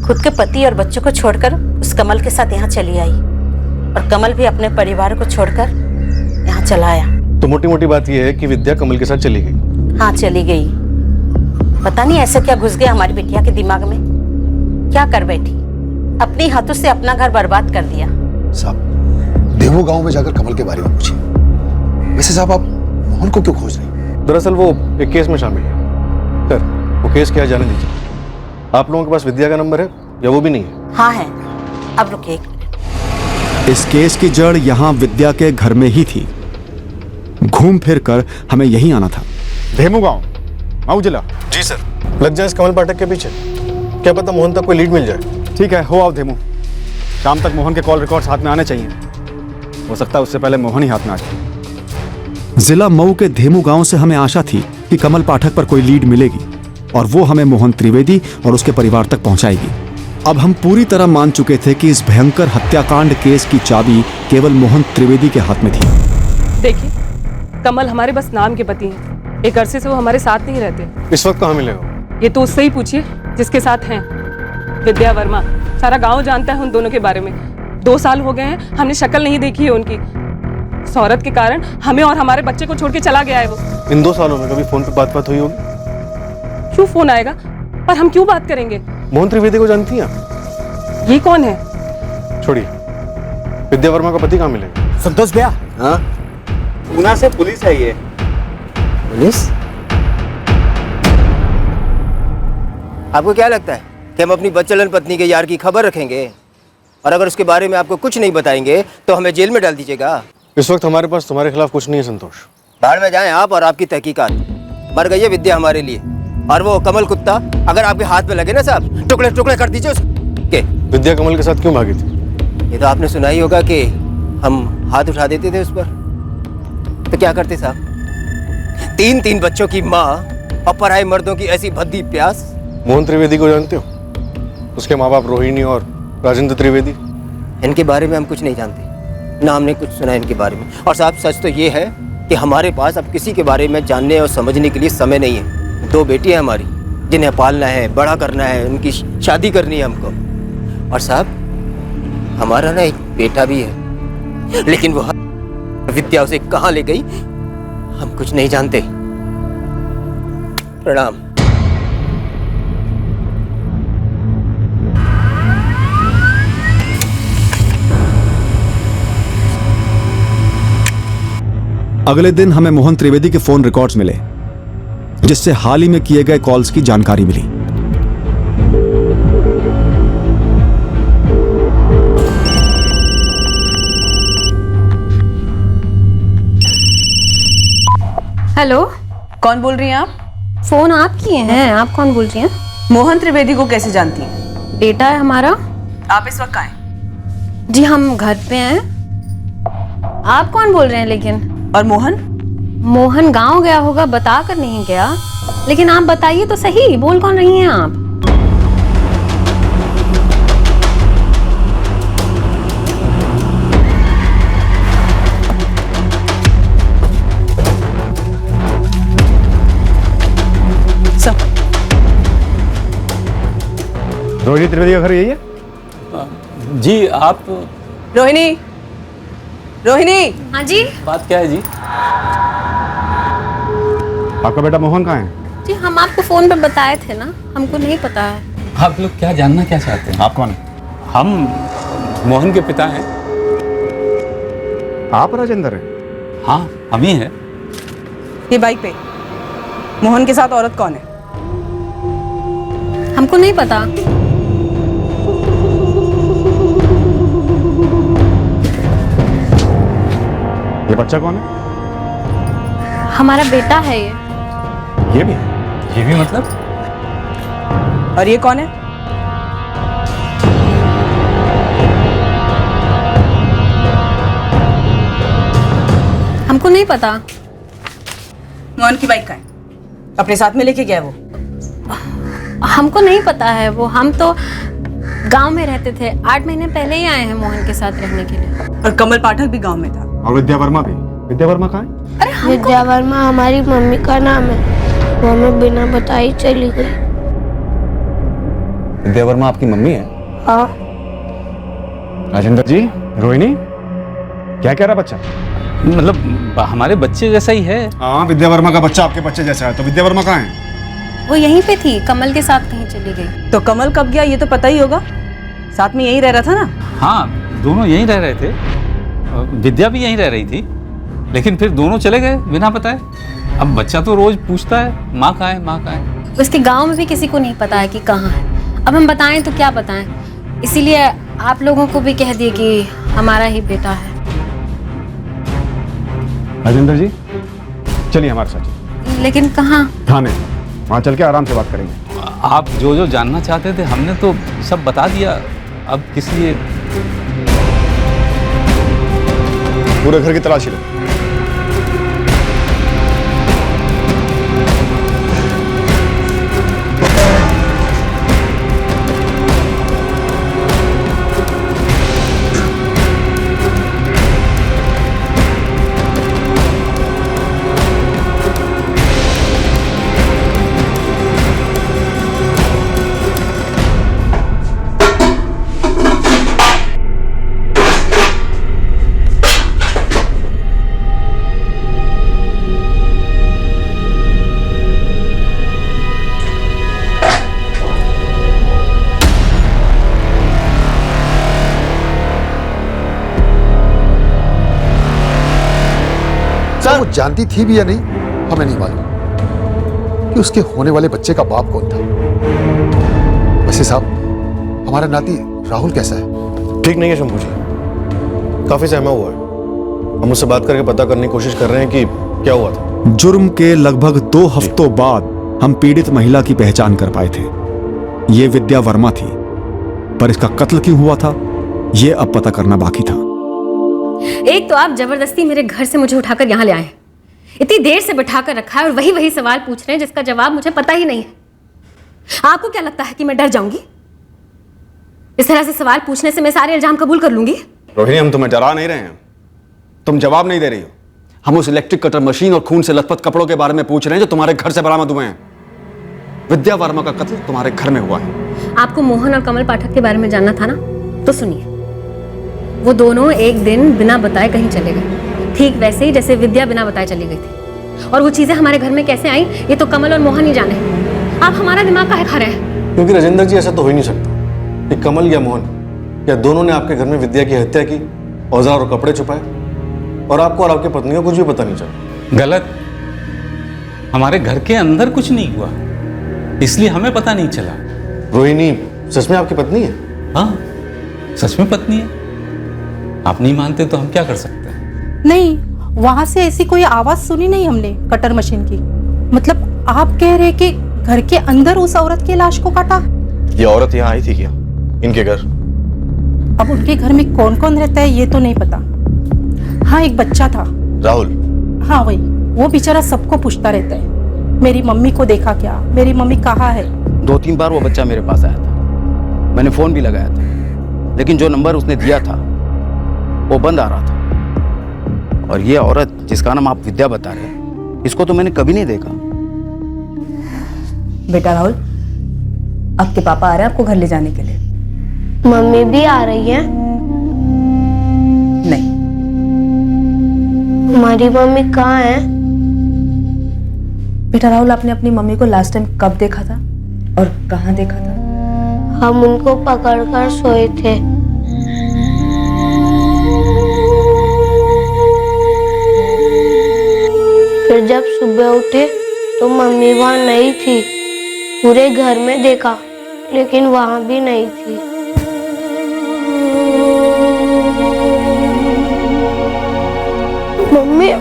खुद के पति और बच्चों को छोड़कर उस कमल के साथ यहाँ चली आई और कमल भी अपने परिवार को छोड़कर यहाँ चला आया। तो मोटी मोटी बात यह है कि विद्या कमल के साथ चली गई। हाँ चली गई। पता नहीं ऐसे क्या घुस गया हमारी बिटिया के दिमाग में, क्या कर बैठी, अपने हाथों से अपना घर बर्बाद कर दिया। साहब देवू गांव में जाकर कमल के बारे में पूछिए। वैसे साहब आप मोहन को क्यों खोज रहे हैं? दरअसल वो एक केस में शामिल है। सर वो केस क्या जाने दीजिए। आप लोगों के पास विद्या का नंबर है या वो भी नहीं है? हाँ है। अब रुकिए। इस केस की जड़ यहाँ विद्या के घर में ही थी। घूम फिर कर हमें यहीं आना था। धेमू गांव, मऊ जिला। जी सर। लग जाए इस कमल पाठक के पीछे। क्या पता मोहन तक कोई लीड मिल जाए। ठीक है, हो आओ धेमू। शाम तक मोहन के कॉल रिकॉर्ड्स हाथ में आने चाहिए। हो सकता है उससे पहले मोहन ही हाथ में आ जाए। जिला मऊ के धेमू गांव से हमें आशा थी कि कमल पाठक पर कोई लीड मिलेगी और वो हमें मोहन त्रिवेदी और उसके परिवार तक पहुंचाएगी। अब हम पूरी तरह मान चुके थे कि इस भयंकर हत्याकांड केस की चाबी केवल मोहन त्रिवेदी के हाथ में थी। देखिए, कमल हमारे बस नाम के पति हैं। एक अरसे से वो हमारे साथ नहीं रहते। इस वक्त कहाँ मिलेगा? ये तो उससे ही पूछिए जिसके साथ हैं। विद्या वर्मा। सारा गांव जानता है उन दोनों के बारे में। 2 साल हो गए हैं हमने शक्ल नहीं देखी है उनकी। इस औरत के कारण हमें और हमारे बच्चे को छोड़ के चला गया है वो। इन 2 सालों में कभी फोन पे बात हुई होगी? क्यों फोन आएगा? पर हम क्यों बात करेंगे? मोहन त्रिवेदी को जानती हैं आप? ये कौन है? छोड़िए। विद्या वर्मा का पति कहाँ मिलेगा? संतोष भैया। हाँ, पूना से पुलिस आई है। पुलिस? आपको क्या लगता है कि हम अपनी बच्चलन पत्नी के यार की खबर रखेंगे और अगर उसके बारे में आपको कुछ नहीं बताएंगे तो हमें जेल में डाल दीजिएगा? इस वक्त हमारे पास तुम्हारे खिलाफ कुछ नहीं है संतोष। बाहर में जाएं आप और आपकी तहकीकात। मर गई है विद्या हमारे लिए और वो कमल कुत्ता अगर आपके हाथ में लगे ना साहब, टुकड़े टुकड़े कर दीजिए उसके। विद्या कमल के साथ क्यों भागी थी? ये तो आपने सुना ही होगा कि हम हाथ उठा देते थे उस पर। तो क्या करते साहब? 3 बच्चों की माँ और पराये मर्दों की ऐसी भद्दी प्यास। मोहन त्रिवेदी को जानते हो? उसके माँ बाप रोहिणी और राजेंद्र त्रिवेदी। इनके बारे में हम कुछ नहीं जानते, ना हमने कुछ सुना इनके बारे में। और साहब सच तो ये है कि हमारे पास अब किसी के बारे में जानने और समझने के लिए समय नहीं है। 2 बेटियां हमारी जिन्हें पालना है, बड़ा करना है, उनकी शादी करनी है हमको। और साहब हमारा ना एक बेटा भी है, लेकिन वो विद्या उसे कहाँ ले गई हम कुछ नहीं जानते। प्रणाम। अगले दिन हमें मोहन त्रिवेदी के फोन रिकॉर्ड्स मिले जिससे हाल ही में किए गए कॉल्स की जानकारी मिली। हेलो, कौन बोल रही हैं आप? फोन आप किए हैं। आप कौन बोल रही हैं? मोहन त्रिवेदी को कैसे जानती हैं? बेटा है हमारा। आप इस वक्त कहाँ हैं? जी हम घर पे हैं। आप कौन बोल रहे हैं लेकिन? और मोहन? मोहन गांव गया होगा, बता कर नहीं गया। लेकिन आप बताइए तो सही, बोल कौन रही हैं आप? रोहिणी त्रिवेदी का घर यही है? जी आप? रोहिणी, रोहिणी। हाँ जी। बात क्या है जी? आपका बेटा मोहन कहाँ है? जी हम आपको फोन पे बताए थे ना, हमको नहीं पता है। आप लोग क्या जानना क्या चाहते हैं? आप कौन? हम मोहन के पिता हैं। आप राजेंद्र हैं? हाँ हम ही हैं। ये बाइक पे मोहन के साथ औरत कौन है? हमको नहीं पता। ये बच्चा कौन है? हमारा बेटा है ये। ये भी? ये भी मतलब? और ये कौन है? हमको नहीं पता। मोहन की बाइक का है, अपने साथ में लेके गया है वो। हमको नहीं पता है वो, हम तो गांव में रहते थे, 8 महीने पहले ही आए हैं मोहन के साथ रहने के लिए। और कमल पाठक भी गांव में था। और विद्या वर्मा भी। विद्या वर्मा कहाँ है? विद्या वर्मा हमारी मम्मी का नाम है, वो हमें बिना बताई चली गई। विद्या वर्मा आपकी मम्मी है? हाँ। राजेंद्र जी, रोहिणी क्या कह रहा बच्चा? मतलब हमारे बच्चे जैसा ही है। हाँ, विद्या वर्मा का बच्चा आपके बच्चे जैसा है, तो विद्या वर्मा कहाँ है? वो यहीं पे थी, कमल के साथ कहीं चली गई। तो कमल कब गया ये तो पता ही होगा, साथ में यहीं रह रहा था ना? हाँ, दोनों यहीं रह रहे थे, विद्या भी यहीं रह रही थी, लेकिन फिर दोनों चले गए बिना बताए। अब बच्चा तो रोज पूछता है माँ कहाँ है, माँ कहाँ है। उसके गांव में भी किसी को नहीं पता है कि कहाँ है। अब हम बताएं तो क्या बताएं, इसीलिए आप लोगों को भी कह दिए कि हमारा ही बेटा है। राजेंद्र जी चलिए हमारे साथ। लेकिन कहाँ? थाने, वहाँ चल के आराम से बात करेंगे। आप जो जो जानना चाहते थे हमने तो सब बता दिया, अब किस लिए? पूरे घर की तलाशी लो। वो जानती थी भी या नहीं हमें नहीं मालूम कि उसके होने वाले बच्चे का बाप कौन था। वैसे साहब हमारा नाती राहुल कैसा है? ठीक नहीं है शंभू जी, काफी सहमा हुआ है। हम उससे बात करके पता करने की कोशिश कर रहे हैं कि क्या हुआ था। जुर्म के लगभग 2 हफ्तों बाद हम पीड़ित महिला की पहचान कर पाए थे। ये विद्या वर्मा थी, पर इसका कत्ल क्यों हुआ था ये अब पता करना बाकी था। एक तो आप जबरदस्ती मेरे घर से मुझे उठाकर यहाँ ले आए, इतनी देर से बैठाकर रखा है और वही सवाल पूछ रहे हैं जिसका जवाब मुझे पता ही नहीं है। आपको क्या लगता है कि मैं डर जाऊंगी? इस तरह से सवाल पूछने से मैं सारे इल्जाम कबूल कर लूंगी? रोहिणी, हम तुम्हें डरा नहीं रहे हैं, तुम जवाब नहीं दे रही हो। हम उस इलेक्ट्रिक कटर मशीन और खून से लथपथ कपड़ों के बारे में पूछ रहे हैं जो तुम्हारे घर से बरामद हुए हैं। विद्या वर्मा का कत्ल तुम्हारे घर में हुआ है। आपको मोहन और कमल पाठक के बारे में जानना था ना, तो सुनिए। वो दोनों एक दिन बिना बताए कहीं चले गए, ठीक वैसे ही जैसे विद्या बिना बताए चली गई थी। और वो चीजें हमारे घर में कैसे आई ये तो कमल और मोहन ही जाने। आप हमारा दिमाग काहे खा रहे हैं? क्योंकि राजेंद्र जी ऐसा तो हो ही नहीं सकता कि कमल या मोहन या दोनों ने आपके घर में विद्या की हत्या की, औजार और कपड़े छुपाए, और आपको और आपकी पत्नी को कुछ भी पता नहीं चला। गलत, हमारे घर के अंदर कुछ नहीं हुआ, इसलिए हमें पता नहीं चला। रोहिणी सच में आपकी पत्नी है? हाँ, सच में पत्नी है। आप नहीं मानते तो हम क्या कर सकते हैं? नहीं, वहां से ऐसी कोई आवाज सुनी नहीं हमने कटर मशीन की। मतलब आप कह रहे कि घर के अंदर उस औरत की लाश को काटा? ये औरत यहाँ आई थी क्या इनके घर? अब उनके घर में कौन कौन रहता है ये तो नहीं पता। हाँ, एक बच्चा था, राहुल। हाँ वही, वो बेचारा सबको पूछता रहता है, मेरी मम्मी को देखा क्या, मेरी मम्मी कहाँ है। 2-3 बार वो बच्चा मेरे पास आया था, मैंने फोन भी लगाया था, लेकिन जो नंबर उसने दिया था वो बंद आ रहा था। और ये औरत जिसका नाम आप विद्या बता रहे हैं, इसको तो मैंने कभी नहीं देखा। बेटा राहुल, आपके पापा आ रहे हैं आपको घर ले जाने के लिए। मम्मी भी आ रही है? नहीं। हमारी मम्मी कहाँ है? बेटा राहुल, आपने अपनी मम्मी को लास्ट टाइम कब देखा था और कहाँ देखा था? हम उनको पकड़कर सोए थे। फिर जब सुबह उठे तो मम्मी वहाँ नहीं थी। पूरे घर में देखा लेकिन वहाँ भी नहीं थी। मम्मी,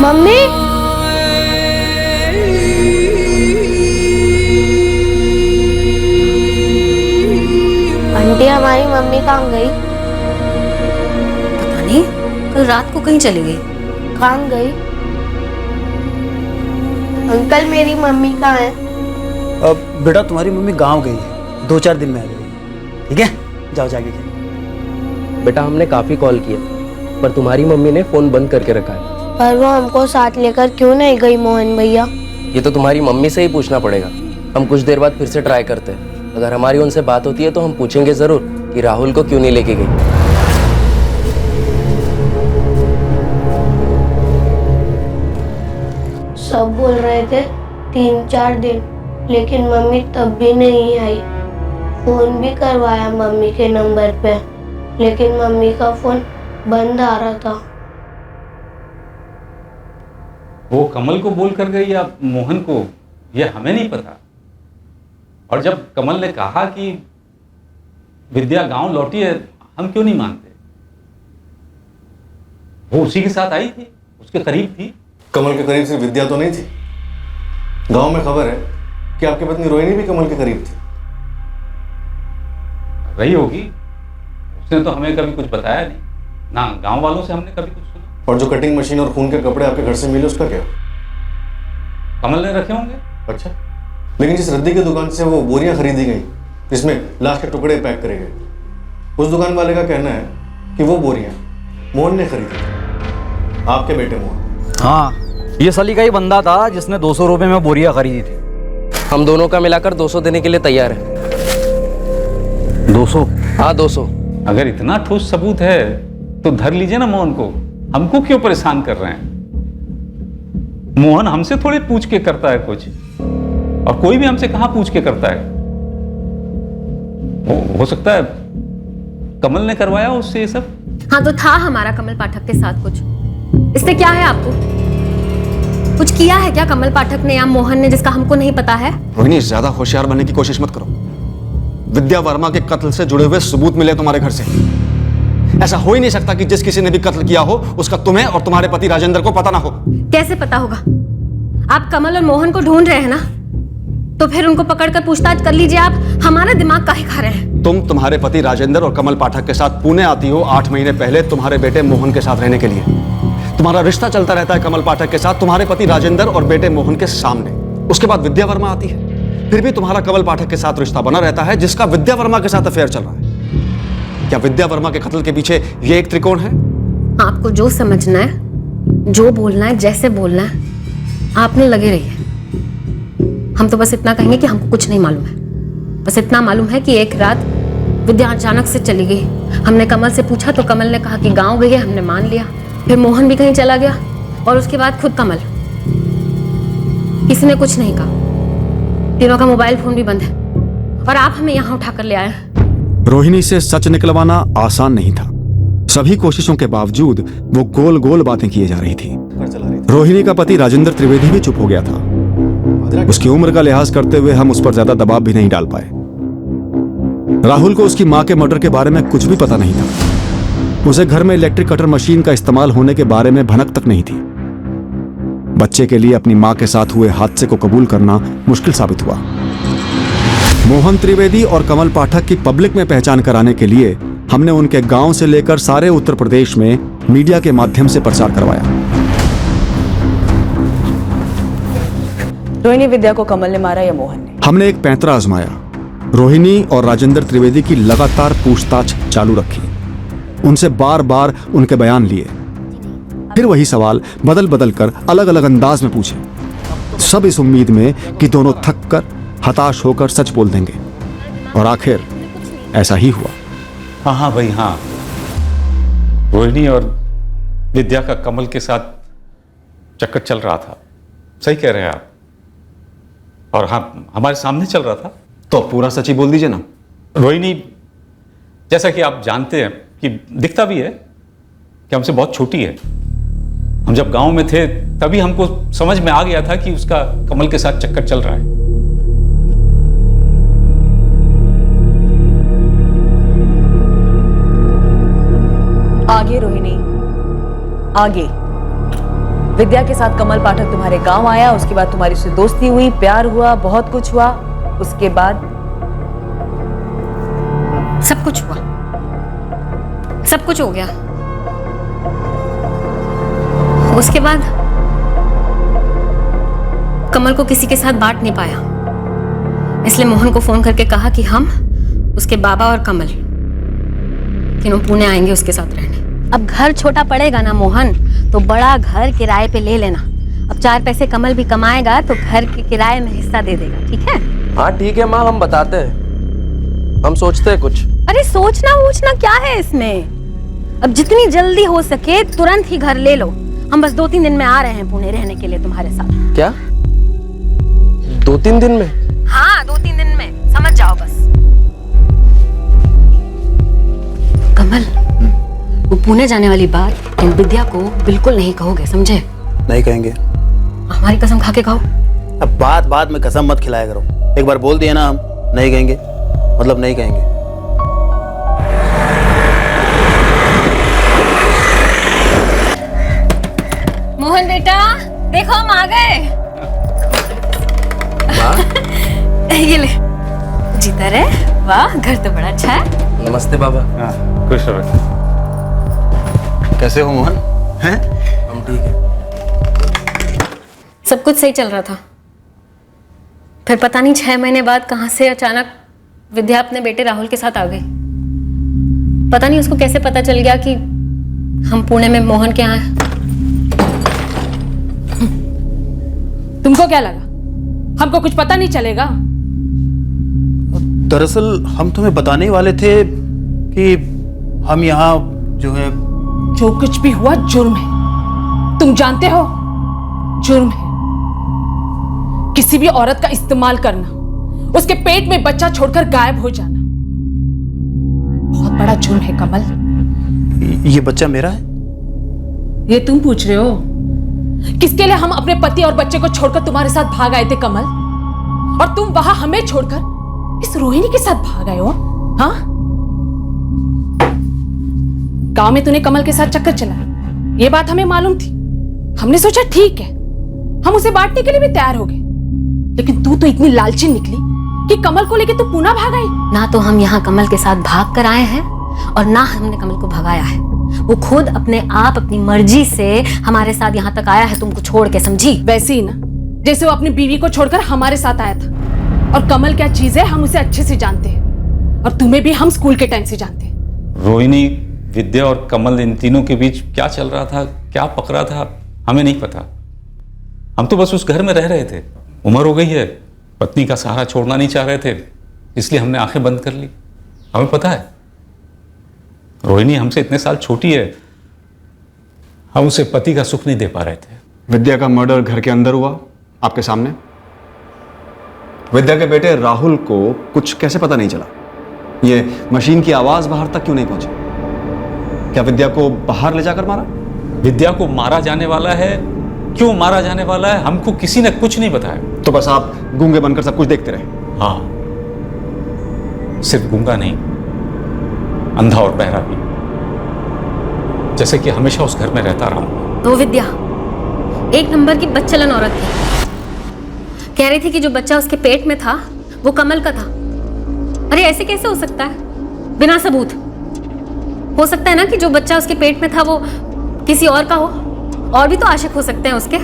मम्मी, हमारी मम्मी कहाँ गई? पता नहीं, कल रात को कहीं चली गई। कहाँ गई? अंकल मेरी मम्मी कहाँ है? अब बेटा तुम्हारी मम्मी गांव गई है, 2-4 दिन में आ जाएगी। ठीक है, जाओ जाके खेलो। बेटा हमने काफी कॉल किया पर तुम्हारी मम्मी ने फोन बंद करके रखा है। पर वो हमको साथ लेकर क्यों नहीं गई मोहन भैया? ये तो तुम्हारी मम्मी से ही पूछना पड़ेगा। हम कुछ देर बाद फिर से ट्राई करते हैं। अगर हमारी उनसे बात होती है तो हम पूछेंगे जरूर कि राहुल को क्यों नहीं लेके गई। सब बोल रहे थे 3-4 दिन, लेकिन मम्मी तब भी नहीं आई। फोन भी करवाया मम्मी के नंबर पे, लेकिन मम्मी का फोन बंद आ रहा था। वो कमल को बोल कर गई या मोहन को, ये हमें नहीं पता। और जब कमल ने कहा कि विद्या गांव लौटी है, हम क्यों नहीं मानते? वो उसी के साथ आई थी, उसके करीब थी। कमल के करीब सिर्फ विद्या तो नहीं थी। गांव में खबर है कि आपकी पत्नी रोहिणी भी कमल के करीब थी। रही होगी, उसने तो हमें कभी कुछ बताया नहीं ना, गांव वालों से हमने कभी कुछ सुना। और जो कटिंग मशीन और खून के कपड़े आपके घर से मिले उसका क्या? कमल ने रखे होंगे। अच्छा, लेकिन जिस रद्दी की दुकान से वो बोरियां खरीदी गई जिसमें लाश के टुकड़े पैक करे गए, उस दुकान वाले का कहना है कि वो बोरियां मोहन ने खरीदी थी, आपके बेटे मोहन। हाँ, ये सली का ही बंदा था जिसने 200 रुपए में बोरियां खरीदी थी। हम दोनों का मिलाकर 200 देने के लिए तैयार है। 200? हाँ 200। अगर इतना ठोस सबूत है तो धर लीजिए ना मोहन को, हमको क्यों परेशान कर रहे हैं? मोहन हमसे थोड़ी पूछ के करता है कुछ, और कोई भी हमसे कहां पूछ के करता है। हो सकता है कमल ने करवाया उससे ये सब। हाँ तो था हमारा कमल पाठक के साथ कुछ, इससे क्या है आपको? कुछ किया है क्या कमल पाठक ने या मोहन ने जिसका हमको नहीं पता है? रोहिणी, ज्यादा होशियार बनने की कोशिश मत करो। विद्या वर्मा के कत्ल से जुड़े हुए सबूत मिले तुम्हारे घर से। ऐसा हो ही नहीं सकता कि जिस किसी ने भी कत्ल किया हो उसका तुम्हें और तुम्हारे पति राजेंद्र को पता ना हो। कैसे पता होगा? आप कमल और मोहन को ढूंढ रहे हैं ना, तो फिर उनको पकड़कर पूछताछ कर लीजिए। आप हमारा दिमाग काहे खा रहे हैं? तुम्हारे पति राजेंद्र और कमल पाठक के साथ पुणे आती हो 8 महीने पहले तुम्हारे बेटे मोहन के साथ रहने के लिए। तुम्हारा रिश्ता चलता रहता है कमल पाठक के साथ तुम्हारे पति राजेंद्र और बेटे मोहन के सामने। उसके बाद विद्या वर्मा आती है, फिर भी तुम्हारा कमल पाठक के साथ रिश्ता बना रहता है जिसका विद्या वर्मा के साथ अफेयर चल रहा है। क्या विद्या वर्मा के कत्ल के पीछे ये एक त्रिकोण है? आपको जो समझना है, जो बोलना है, जैसे बोलना है, आपने लगे रहिए। हम तो बस इतना कहेंगे कि हमको कुछ नहीं मालूम है। बस इतना मालूम है कि एक रात विद्या अचानक से चली गई। हमने कमल से पूछा तो कमल ने कहा कि गांव गई है, हमने मान लिया। फिर मोहन भी कहीं चला गया और उसके बाद खुद कमल। किसी ने कुछ नहीं कहा। तीनों का मोबाइल फोन भी बंद है और आप हमें यहाँ उठाकर ले आए। रोहिणी से सच निकलवाना आसान नहीं था। सभी कोशिशों के बावजूद वो गोल गोल बातें किए जा रही थी। रोहिणी का पति राजेंद्र त्रिवेदी भी चुप हो गया था। उसकी उम्र का लिहाज करते हुए हम उस पर ज्यादा दबाव भी नहीं डाल पाए। राहुल को उसकी मां के मर्डर के बारे में कुछ भी पता नहीं था। उसे घर में इलेक्ट्रिक कटर मशीन का इस्तेमाल होने के बारे में भनक तक नहीं थी। बच्चे के लिए अपनी मां के साथ हुए हादसे को कबूल करना मुश्किल साबित हुआ। मोहन त्रिवेदी और कमल पाठक की पब्लिक में पहचान कराने के लिए हमने उनके गांव से लेकर सारे उत्तर प्रदेश में मीडिया के माध्यम से प्रचार करवाया। रोहिणी विद्या को कमल ने मारा या मोहन ने? हमने एक पैंतरा आजमाया। रोहिणी और राजेंद्र त्रिवेदी की लगातार पूछताछ चालू रखी। उनसे बार बार उनके बयान लिए, फिर वही सवाल बदल बदल कर अलग अलग अंदाज में पूछे, सब इस उम्मीद में कि दोनों थक कर हताश होकर सच बोल देंगे। और आखिर ऐसा ही हुआ। हाँ हाँ भाई हाँ, रोहिणी और विद्या का कमल के साथ चक्कर चल रहा था। सही कह रहे हैं आप। और हाँ, हमारे सामने चल रहा था। तो पूरा सच ही बोल दीजिए ना। रोहिणी, जैसा कि आप जानते हैं कि दिखता भी है कि हमसे बहुत छोटी है। हम जब गांव में थे तभी हमको समझ में आ गया था कि उसका कमल के साथ चक्कर चल रहा है। आगे रोहिणी, आगे। विद्या के साथ कमल पाठक तुम्हारे गांव आया, उसके बाद तुम्हारी उससे दोस्ती हुई, प्यार हुआ, बहुत कुछ हुआ। उसके बाद सब कुछ हुआ, सब कुछ हो गया। उसके बाद कमल को किसी के साथ बांट नहीं पाया, इसलिए मोहन को फोन करके कहा कि हम, उसके बाबा और कमल तीनों पुणे आएंगे उसके साथ रहने। अब घर छोटा पड़ेगा ना मोहन, तो बड़ा घर किराए पे ले लेना। अब 4 पैसे कमल भी कमाएगा तो घर के किराए में हिस्सा दे देगा, ठीक है? हाँ ठीक है माँ, हम बताते हैं, हम सोचते हैं कुछ। अरे सोचना वोचना क्या है इसमें? अब जितनी जल्दी हो सके तुरंत ही घर ले लो। हम बस 2-3 दिन में आ रहे हैं पुणे रहने के लिए तुम्हारे साथ। क्या 2-3 दिन में? हाँ 2-3 दिन में, समझ जाओ बस। कमल, वो पुणे जाने वाली बात तुम विद्या को बिल्कुल नहीं कहोगे, समझे? नहीं कहेंगे। हमारी कसम खा के कहो। अब बात बात में कसम मत खिलाया करो, एक बार बोल दिया ना हम नहीं कहेंगे, मतलब नहीं कहेंगे। मोहन बेटा देखो हम आ गए। ये ले, जीता रहे। वाह, घर तो बड़ा अच्छा है। नमस्ते बाबा। खुश रहो। कैसे हो मोहन? हैं? हम ठीक है। सब कुछ सही चल रहा था, फिर पता नहीं 6 महीने बाद कहां से अचानक विद्या अपने बेटे राहुल के साथ आ गई। पता नहीं उसको कैसे पता चल गया कि हम पुणे में मोहन के यहाँ हैं। तुमको क्या लगा हमको कुछ पता नहीं चलेगा? दरअसल हम तुम्हें बताने ही वाले थे कि हम यहाँ जो है, जो कुछ भी हुआ जुर्म है, तुम जानते हो जुर्म है। किसी भी औरत का इस्तेमाल करना, उसके पेट में बच्चा छोड़कर गायब हो जाना बहुत बड़ा जुर्म है कमल। ये बच्चा मेरा है? ये तुम पूछ रहे हो? किसके लिए हम अपने पति और बच्चे को छोड़कर तुम्हारे साथ भाग आए थे कमल, और तुम वहां हमें छोड़कर इस रोहिणी के साथ भाग आए हो? हाँ, गांव में तूने कमल के साथ चक्कर चलाया, ये बात हमें मालूम थी। हमने सोचा ठीक है, हम उसे बांटने के लिए भी तैयार हो गए, लेकिन तू तो इतनी लालची निकली कि कमल को लेके तू पुणे भाग आई। ना तो हम यहाँ कमल के साथ भाग कर आए हैं और ना हमने कमल को भगाया है। वो खुद अपने आप अपनी मर्जी से हमारे साथ यहाँ तक आया है तुमको छोड़ के, समझी? वैसे ही ना जैसे वो अपनी बीवी को छोड़कर हमारे साथ आया था। और कमल क्या चीज है हम उसे अच्छे से जानते हैं, और तुम्हें भी हम स्कूल के टाइम से जानते हैं। रोहिणी, विद्या और कमल, इन तीनों के बीच क्या चल रहा था, क्या पकड़ा था, हमें नहीं पता। हम तो बस उस घर में रह रहे थे। उम्र हो गई है, पत्नी का सहारा छोड़ना नहीं चाह रहे थे, इसलिए हमने आंखें बंद कर ली। हमें पता है रोहिणी हमसे इतने साल छोटी है, हम उसे पति का सुख नहीं दे पा रहे थे। विद्या का मर्डर घर के अंदर हुआ आपके सामने। विद्या के बेटे राहुल को कुछ कैसे पता नहीं चला? ये मशीन की आवाज बाहर तक क्यों नहीं पहुंची? क्या विद्या को बाहर ले जाकर मारा? विद्या को मारा जाने वाला है, क्यों मारा जाने वाला है, हमको किसी ने कुछ नहीं बताया। तो बस आप गूंगे बनकर सब कुछ देखते रहे? हाँ, सिर्फ गूंगा नहीं, अंधा और बहरा भी, जैसे कि हमेशा उस घर में रहता रहा। तो विद्या एक नंबर की बदचलन औरत थी। कह रही थी कि जो बच्चा उसके पेट में था वो कमल का था। अरे ऐसे कैसे हो सकता है बिना सबूत? हो सकता है ना कि जो बच्चा उसके पेट में था वो किसी और का हो, और भी तो आशिक हो सकते हैं उसके।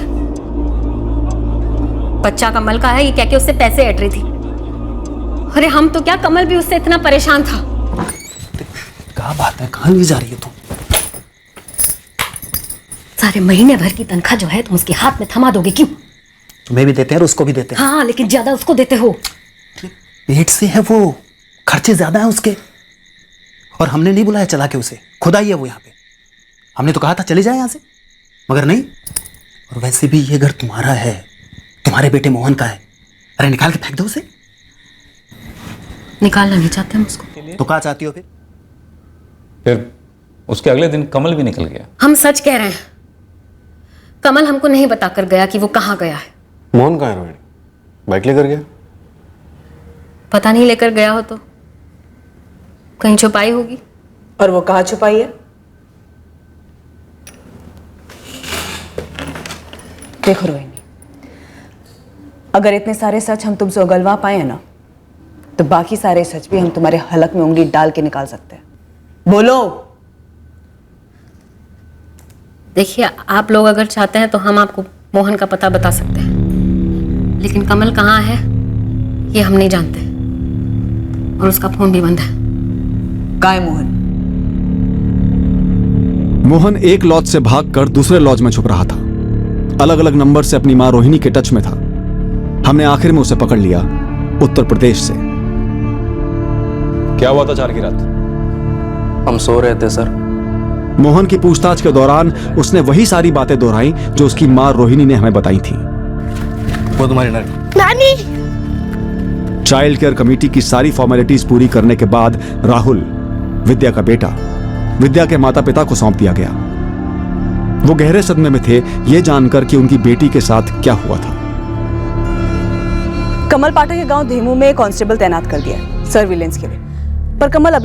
बच्चा कमल का है ये कह के उससे पैसे ऐट रही थी। अरे हम तो क्या, कमल भी उससे इतना परेशान था। क्या बात है, कहाँ ले जा रही है तू? सारे महीने भर की तनख्वाह जो है तुम उसके हाथ में थमा दोगे क्यों? तुम्हें भी देते हैं और उसको भी देते हैं। हाँ, लेकिन ज्यादा उसको देते हो। पेट से है वो, खर्चे ज्यादा हैं उसके, और हमने नहीं बुलाया चला के उसे, खुद आई है वो यहाँ पे। हमने तो कहा था चले जाए यहाँ से, मगर नहीं। और वैसे भी ये घर तुम्हारा है, तुम्हारे बेटे मोहन का है। अरे निकाल के फेंक दो उसे। निकालना नहीं चाहते हम उसको। तो कहाँ चाहती हो फिर? फिर उसके अगले दिन कमल भी निकल गया। हम सच कह रहे हैं, कमल हमको नहीं बताकर गया कि वो कहाँ गया है। मोहन कहाँ है रोहिणी? बाइक लेकर गया? पता नहीं, लेकर गया हो तो कहीं छुपाई होगी। और वो कहाँ छुपाई है? देखो रोहिणी, अगर इतने सारे सच हम तुमसे उगलवा पाए ना तो बाकी सारे सच भी हम तुम्हारे हलक में उंगली डाल के निकाल सकते हैं। बोलो। देखिए, आप लोग अगर चाहते हैं तो हम आपको मोहन का पता बता सकते हैं, लेकिन कमल कहाँ है ये हम नहीं जानते, और उसका फोन भी बंद है। कहाँ है मोहन? मोहन एक लॉज से भागकर दूसरे लॉज में छुप रहा था। अलग अलग नंबर से अपनी मां रोहिणी के टच में था। हमने आखिर में उसे पकड़ लिया, उत्तर प्रदेश से। क्या हुआ था 4 की रात? हम सो रहे थे सर। मोहन की पूछताछ के दौरान उसने वही सारी बातें दोहराई जो उसकी मां रोहिणी ने हमें बताई थी। वो तुम्हारी नानी। चाइल्ड केयर कमेटी की सारी फॉर्मेलिटीज पूरी करने के बाद राहुल, विद्या का बेटा, विद्या के माता पिता को सौंप दिया गया। वो गहरे सदमे में थे ये जानकर कि उनकी बेटी के साथ क्या हुआ था। कमल पाठक के गांव धेमू में कांस्टेबल तैनात कर दिया है सर्विलेंस के लिए, पर कमल अभी